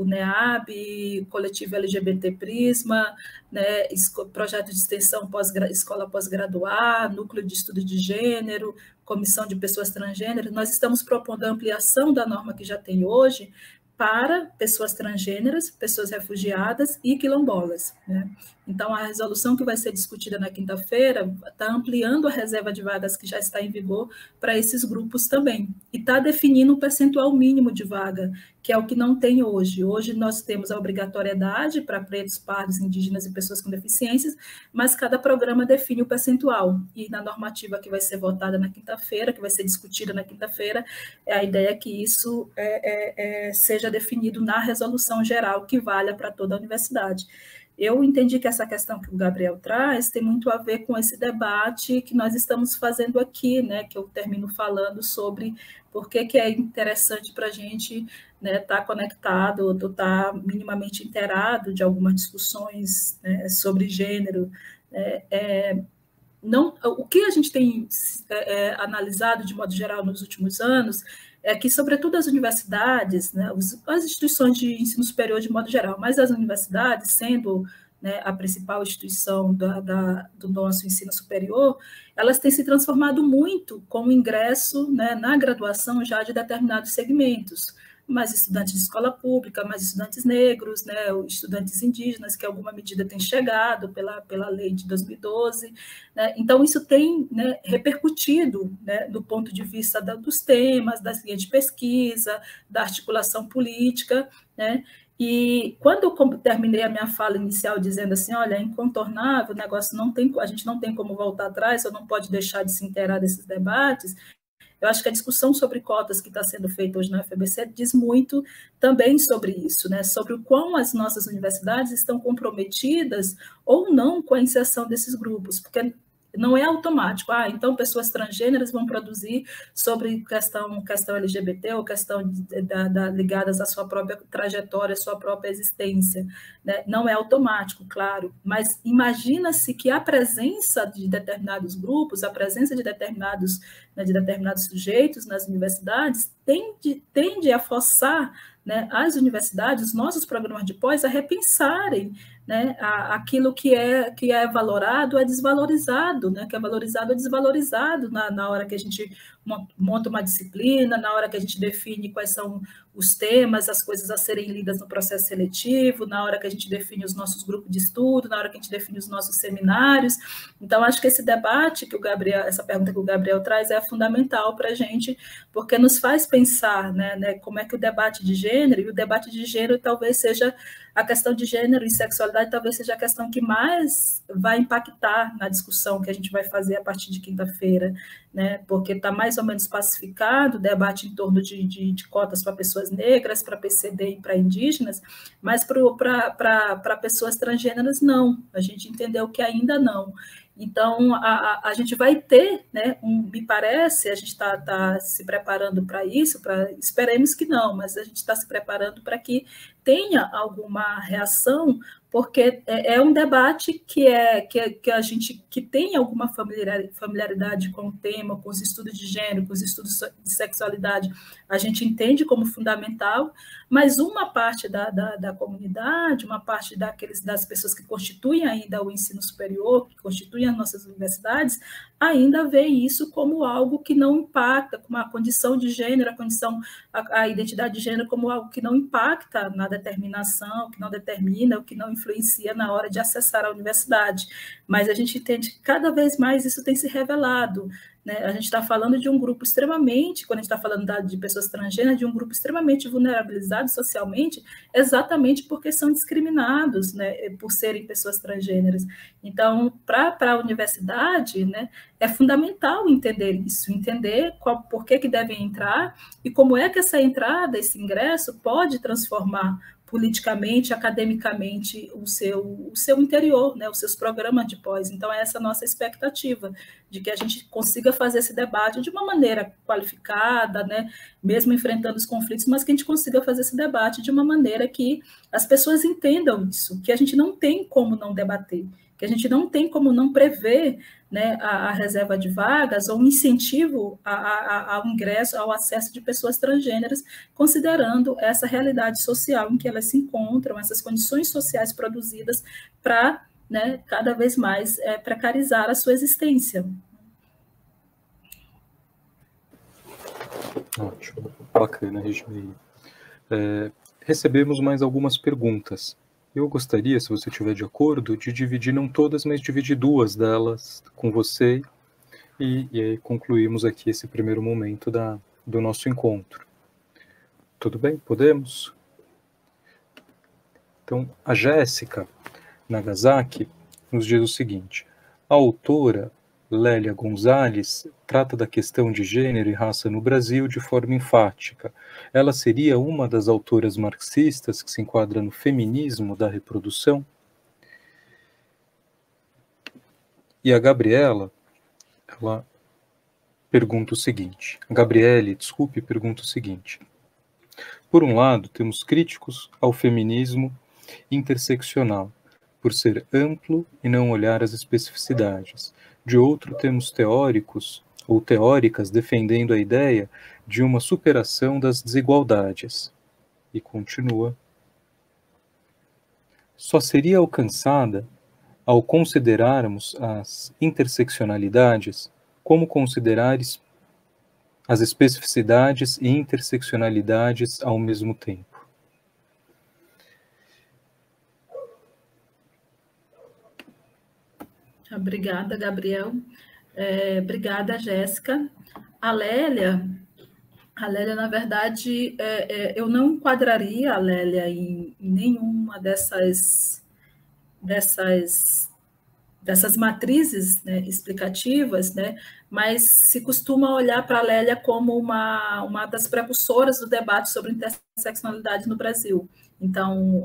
o NEAB, Coletivo LGBT Prisma, né? Projeto de extensão Escola Pós-Graduar, Núcleo de Estudo de Gênero, Comissão de Pessoas Transgêneras, nós estamos propondo a ampliação da norma que já tem hoje para pessoas transgêneras, pessoas refugiadas e quilombolas, né? Então, a resolução que vai ser discutida na quinta-feira está ampliando a reserva de vagas que já está em vigor para esses grupos também, e está definindo um percentual mínimo de vaga, que é o que não tem hoje. Hoje nós temos a obrigatoriedade para pretos, pardos, indígenas e pessoas com deficiências, mas cada programa define o percentual, e na normativa que vai ser votada na quinta-feira, que vai ser discutida na quinta-feira, a ideia é que isso seja definido na resolução geral que valha para toda a universidade. Eu entendi que essa questão que o Gabriel traz tem muito a ver com esse debate que nós estamos fazendo aqui, né, que eu termino falando sobre por que é interessante para a gente, né, estar conectado, ou estar minimamente inteirado de algumas discussões, né, sobre gênero. Não, o que a gente tem analisado de modo geral nos últimos anos é que, sobretudo, as universidades, né, as instituições de ensino superior de modo geral, mas as universidades, sendo, né, a principal instituição do nosso ensino superior, elas têm se transformado muito com o ingresso, né, na graduação já de determinados segmentos. Mais estudantes de escola pública, mais estudantes negros, né, estudantes indígenas, que em alguma medida têm chegado pela lei de 2012. Né? Então, isso tem, né, repercutido, né, do ponto de vista dos temas, das linhas de pesquisa, da articulação política. Né? E quando eu terminei a minha fala inicial dizendo assim, olha, é incontornável, o negócio não tem, a gente não tem como voltar atrás, ou não pode deixar de se inteirar desses debates. Eu acho que a discussão sobre cotas que está sendo feita hoje na UFABC diz muito também sobre isso, né? Sobre o quão as nossas universidades estão comprometidas ou não com a inserção desses grupos, porque não é automático. Então pessoas transgêneras vão produzir sobre questão LGBT ou questão ligadas à sua própria trajetória, à sua própria existência. Né? Não é automático, claro, mas imagina-se que a presença de determinados grupos, a presença de determinados sujeitos nas universidades tende a forçar, né, as universidades, os nossos programas de pós, a repensarem, né, aquilo que é valorado é desvalorizado, né, que é valorizado é desvalorizado na hora que a gente monta uma disciplina, na hora que a gente define quais são os temas, as coisas a serem lidas no processo seletivo, na hora que a gente define os nossos grupos de estudo, na hora que a gente define os nossos seminários. Então, acho que esse debate essa pergunta que o Gabriel traz é fundamental para a gente, porque nos faz pensar, né, como é que o debate de gênero, e o debate de gênero talvez seja a questão de gênero e sexualidade, talvez seja a questão que mais vai impactar na discussão que a gente vai fazer a partir de quinta-feira, né, porque está mais ou menos pacificado o debate em torno de cotas para pessoas negras, para PCD e para indígenas, mas para pessoas transgêneras, não. A gente entendeu que ainda não. Então, a gente vai ter, né, me parece, a gente está se preparando para isso, esperemos que não, mas a gente está se preparando para que tenha alguma reação, porque é um debate que a gente que tem alguma familiaridade com o tema, com os estudos de gênero, com os estudos de sexualidade, a gente entende como fundamental, mas uma parte da comunidade, uma parte das pessoas que constituem ainda o ensino superior, que constituem as nossas universidades, ainda vê isso como algo que não impacta, como a condição de gênero, a identidade de gênero como algo que não impacta na determinação, que não determina, o que não influencia na hora de acessar a universidade. Mas a gente entende que cada vez mais isso tem se revelado. Né? A gente está falando de um grupo extremamente, quando a gente está falando de pessoas transgêneras, de um grupo extremamente vulnerabilizado socialmente, exatamente porque são discriminados, né, por serem pessoas transgêneras. Então, para a universidade, né, é fundamental entender isso, entender por que devem entrar e como é que essa entrada, esse ingresso, pode transformar politicamente, academicamente, o seu interior, né, os seus programas de pós. Então, é essa a nossa expectativa, de que a gente consiga fazer esse debate de uma maneira qualificada, né, mesmo enfrentando os conflitos, mas que a gente consiga fazer esse debate de uma maneira que as pessoas entendam isso, que a gente não tem como não debater, que a gente não tem como não prever, né, a reserva de vagas ou um incentivo ao ingresso, ao acesso de pessoas transgêneras, considerando essa realidade social em que elas se encontram, essas condições sociais produzidas para, né, cada vez mais precarizar a sua existência. Ótimo, bacana, Regina. recebemos mais algumas perguntas. Eu gostaria, se você estiver de acordo, de dividir, não todas, mas dividir duas delas com você, e aí concluímos aqui esse primeiro momento do nosso encontro. Tudo bem? Podemos? Então, a Jéssica Nagasaki nos diz o seguinte: a autora Lélia Gonzalez trata da questão de gênero e raça no Brasil de forma enfática. Ela seria uma das autoras marxistas que se enquadra no feminismo da reprodução? E a Gabriela, ela pergunta o seguinte, Gabriele, desculpe, pergunta o seguinte: por um lado, temos críticos ao feminismo interseccional, por ser amplo e não olhar as especificidades. De outro, temos teóricos ou teóricas defendendo a ideia de uma superação das desigualdades. E continua. Só seria alcançada ao considerarmos as interseccionalidades. Como considerar as especificidades e interseccionalidades ao mesmo tempo? Obrigada, Gabriel. Obrigada, Jéssica. A Lélia, na verdade, eu não enquadraria a Lélia em nenhuma dessas matrizes, né, explicativas, né, mas se costuma olhar para a Lélia como uma das precursoras do debate sobre interseccionalidade no Brasil. Então,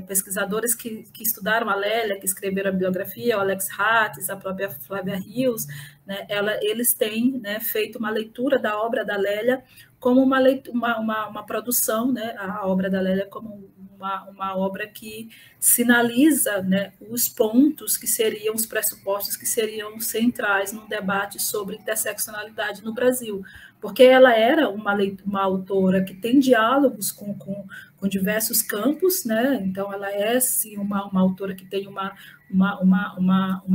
pesquisadores que estudaram a Lélia, que escreveram a biografia, o Alex Hattis, a própria Flávia Rios, né, eles têm, né, feito uma leitura da obra da Lélia como uma produção, né, a obra da Lélia como uma obra que sinaliza, né, os pontos que seriam os pressupostos que seriam centrais no debate sobre interseccionalidade no Brasil, porque ela era uma autora que tem diálogos com diversos campos, né? Então ela é sim uma autora que tem uma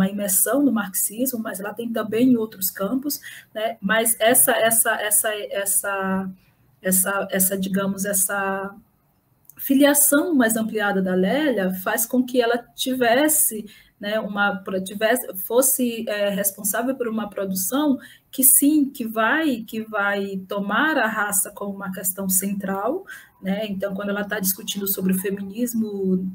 imersão no marxismo, mas ela tem também em outros campos, né? Mas digamos, essa filiação mais ampliada da Lélia faz com que ela tivesse, né, fosse responsável por uma produção que sim, que vai tomar a raça como uma questão central, né? Então, quando ela está discutindo sobre o feminismo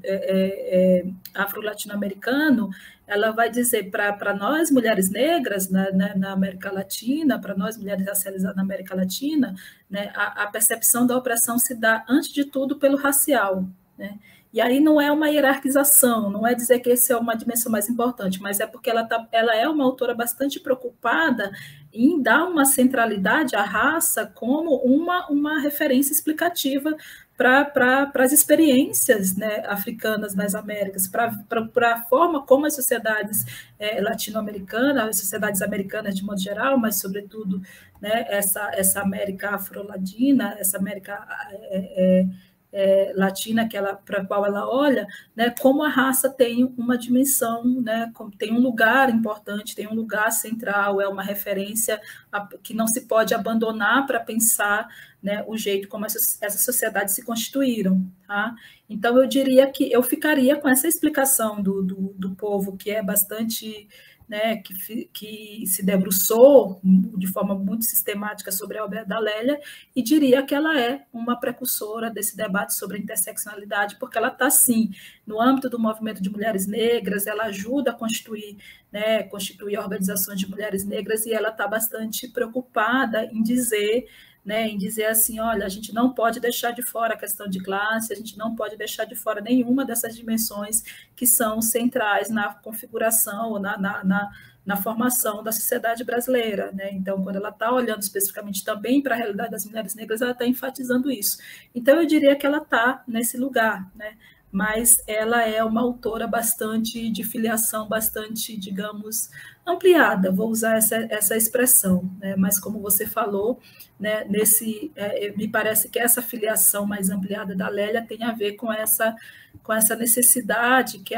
afro-latino-americano, ela vai dizer para nós, mulheres negras, na América Latina, para nós, mulheres racializadas na América Latina, né, a percepção da opressão se dá, antes de tudo, pelo racial, né? E aí não é uma hierarquização, não é dizer que essa é uma dimensão mais importante, mas é porque ela é uma autora bastante preocupada em dar uma centralidade à raça como uma referência explicativa para as experiências, né, africanas nas Américas, para a forma como as sociedades latino-americanas, as sociedades americanas de modo geral, mas sobretudo, né, essa América afro-latina, essa América latina para a qual ela olha, né, como a raça tem uma dimensão, né, tem um lugar importante, tem um lugar central, é uma referência que não se pode abandonar para pensar, né, o jeito como essas sociedades se constituíram. Tá? Então, eu diria que eu ficaria com essa explicação do povo, que é bastante... Né, que se debruçou de forma muito sistemática sobre a obra da Lélia, e diria que ela é uma precursora desse debate sobre a interseccionalidade, porque ela está, sim, no âmbito do movimento de mulheres negras, ela ajuda a constituir organizações de mulheres negras, e ela está bastante preocupada em dizer, né, em dizer assim, olha, a gente não pode deixar de fora a questão de classe, a gente não pode deixar de fora nenhuma dessas dimensões que são centrais na configuração, ou na formação da sociedade brasileira, né? Então, quando ela está olhando especificamente também para a realidade das mulheres negras, ela está enfatizando isso. Então, eu diria que ela está nesse lugar, né? Mas ela é uma autora bastante de filiação, bastante, digamos, ampliada, vou usar essa expressão, né? Mas como você falou, né, me parece que essa filiação mais ampliada da Lélia tem a ver com essa necessidade que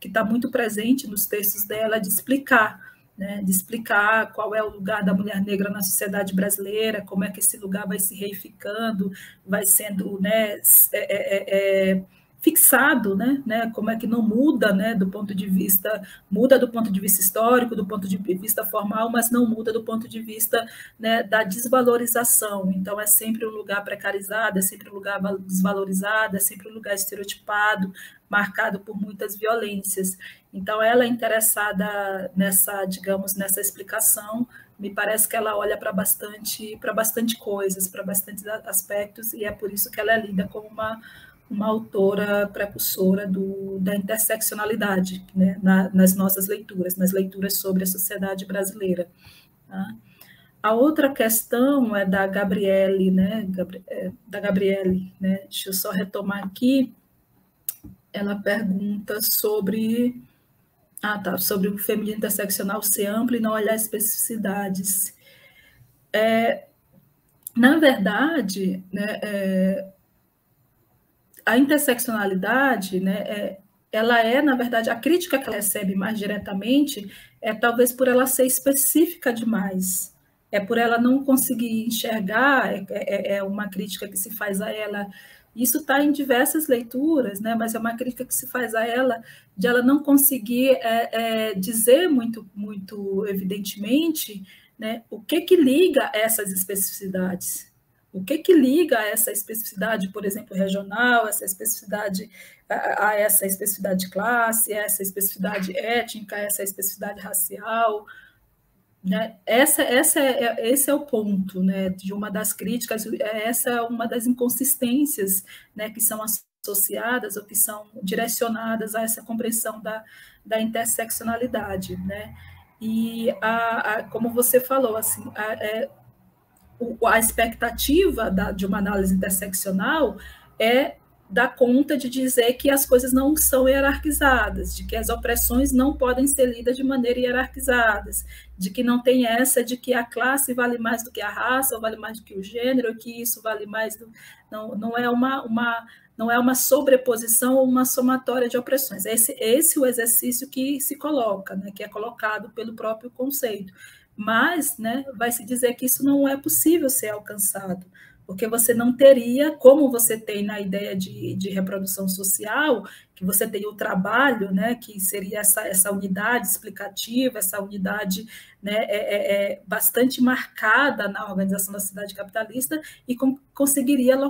está muito presente nos textos dela de explicar, né, de explicar qual é o lugar da mulher negra na sociedade brasileira, como é que esse lugar vai se reificando, vai sendo, né, fixado, né, como é que não muda, né, muda do ponto de vista histórico, do ponto de vista formal, mas não muda do ponto de vista, né, da desvalorização. Então, é sempre um lugar precarizado, é sempre um lugar desvalorizado, é sempre um lugar estereotipado, marcado por muitas violências. Então, ela é interessada nessa, digamos, nessa explicação. Me parece que ela olha para bastante coisas, para bastantes aspectos, e é por isso que ela é lida como uma autora precursora da interseccionalidade, né, nas nossas leituras, nas leituras sobre a sociedade brasileira. Tá? A outra questão é da Gabriele, né, deixa eu só retomar aqui. Ela pergunta sobre o feminino interseccional ser amplo e não olhar especificidades. Na verdade, né, a interseccionalidade, né, ela na verdade, a crítica que ela recebe mais diretamente é talvez por ela ser específica demais, é por ela não conseguir enxergar, é uma crítica que se faz a ela. Isso está em diversas leituras, né, mas é uma crítica que se faz a ela de ela não conseguir dizer muito evidentemente, né, o que liga essas especificidades. O que liga essa especificidade, por exemplo, regional, essa especificidade a essa especificidade de classe, essa especificidade étnica, essa especificidade racial, né? Esse é o ponto, né, de uma das críticas, essa é uma das inconsistências, né, que são associadas ou que são direcionadas a essa compreensão da interseccionalidade, né? E, como você falou, assim, a expectativa de uma análise interseccional é dar conta de dizer que as coisas não são hierarquizadas, de que as opressões não podem ser lidas de maneira hierarquizadas, de que não tem essa de que a classe vale mais do que a raça, ou vale mais do que o gênero, que isso vale mais não é uma sobreposição ou uma somatória de opressões. Esse é o exercício que se coloca, né, que é colocado pelo próprio conceito. Mas, né, vai se dizer que isso não é possível ser alcançado, porque você não teria, como você tem na ideia de reprodução social, que você tem o trabalho, né, que seria essa unidade explicativa, essa unidade, né, bastante marcada na organização da sociedade capitalista, e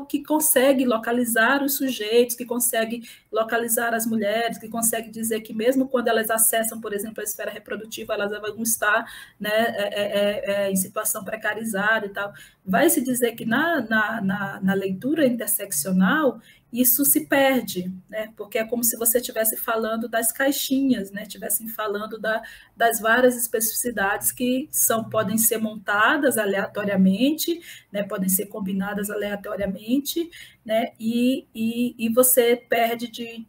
que consegue localizar os sujeitos, que consegue localizar as mulheres, que consegue dizer que mesmo quando elas acessam, por exemplo, a esfera reprodutiva, elas vão estar, né, em situação precarizada e tal. Vai se dizer que na leitura interseccional isso se perde, né? Porque é como se você estivesse falando das caixinhas, né? Estivessem falando das várias especificidades que podem ser montadas aleatoriamente, né? Podem ser combinadas aleatoriamente, né? E você perde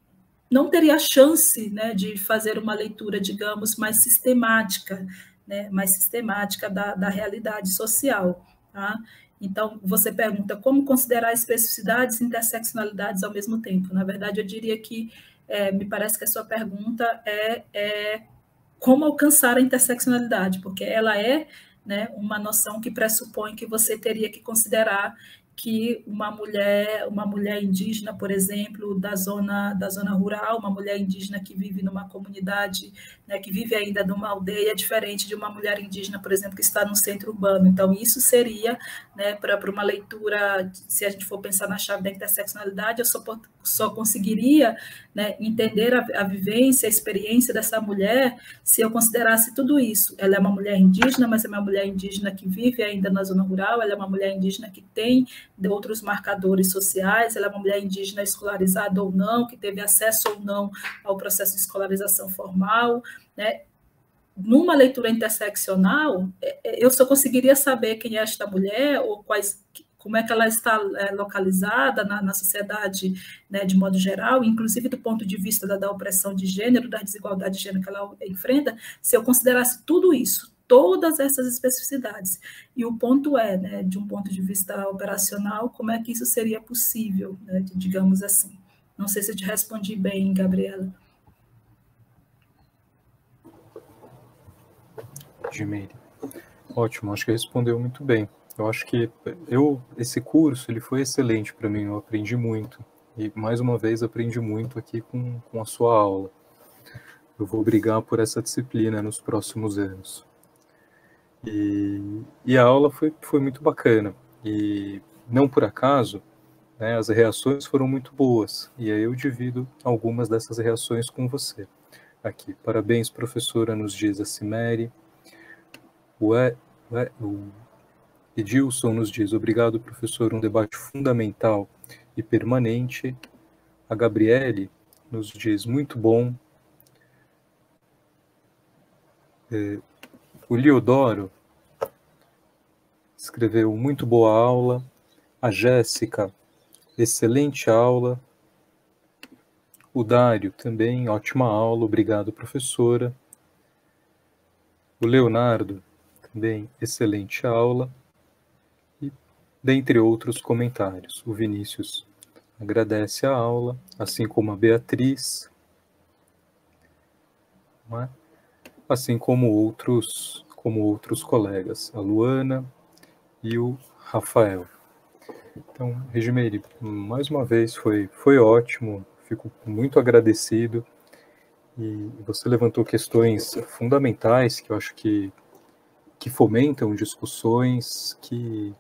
não teria chance, né, de fazer uma leitura, digamos, mais sistemática, né? Mais sistemática da realidade social, tá? Então, você pergunta como considerar especificidades e interseccionalidades ao mesmo tempo. Na verdade, eu diria que, me parece que a sua pergunta é como alcançar a interseccionalidade, porque ela né, uma noção que pressupõe que você teria que considerar que uma mulher indígena, por exemplo, da zona rural, uma mulher indígena que vive numa comunidade, né, que vive ainda numa aldeia, é diferente de uma mulher indígena, por exemplo, que está no centro urbano. Então, isso seria, né, para uma leitura, se a gente for pensar na chave da interseccionalidade, eu só conseguiria, né, entender a vivência, a experiência dessa mulher se eu considerasse tudo isso. Ela é uma mulher indígena, mas é uma mulher indígena que vive ainda na zona rural, ela é uma mulher indígena que tem de outros marcadores sociais, ela é uma mulher indígena escolarizada ou não, que teve acesso ou não ao processo de escolarização formal, né? Numa leitura interseccional, eu só conseguiria saber quem é esta mulher, ou como é que ela está localizada na sociedade, né, de modo geral, inclusive do ponto de vista da opressão de gênero, da desigualdade de gênero que ela enfrenta, se eu considerasse tudo isso, todas essas especificidades. E o ponto né, de um ponto de vista operacional, como é que isso seria possível, né, digamos assim. Não sei se eu te respondi bem, Gabriela. Gimeire. Ótimo, acho que respondeu muito bem. Eu acho que esse curso ele foi excelente para mim, eu aprendi muito. E, mais uma vez, aprendi muito aqui com a sua aula. Eu vou brigar por essa disciplina nos próximos anos. E a aula foi muito bacana. E, não por acaso, né, as reações foram muito boas. E aí eu divido algumas dessas reações com você. Aqui, parabéns, professora, nos diz a Cimere. O Edilson nos diz, obrigado, professor, um debate fundamental e permanente. A Gabriele nos diz, muito bom. O Liodoro escreveu, muito boa aula. A Jéssica, excelente aula. O Dário também, ótima aula, obrigado, professora. O Leonardo, também, excelente aula. E, dentre outros comentários, o Vinícius agradece a aula, assim como a Beatriz, não é? Assim como outros colegas, a Luana e o Rafael. Então, Regimeire, mais uma vez foi ótimo, fico muito agradecido, e você levantou questões fundamentais que eu acho que fomentam discussões que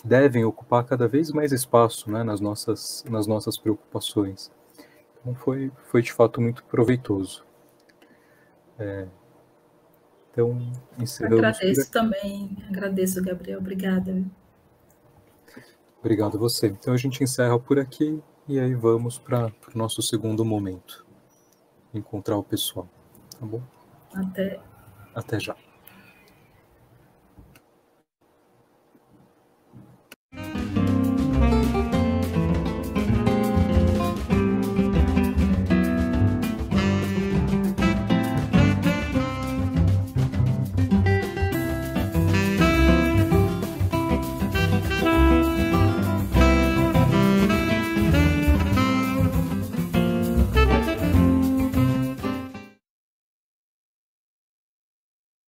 devem ocupar cada vez mais espaço, né, nas nossas preocupações. Então, foi de fato muito proveitoso. Então, encerramos. Agradeço também, agradeço, Gabriel, obrigada. Obrigado a você. Então a gente encerra por aqui e aí vamos para o nosso segundo momento. Encontrar o pessoal. Tá bom? Até. Até já.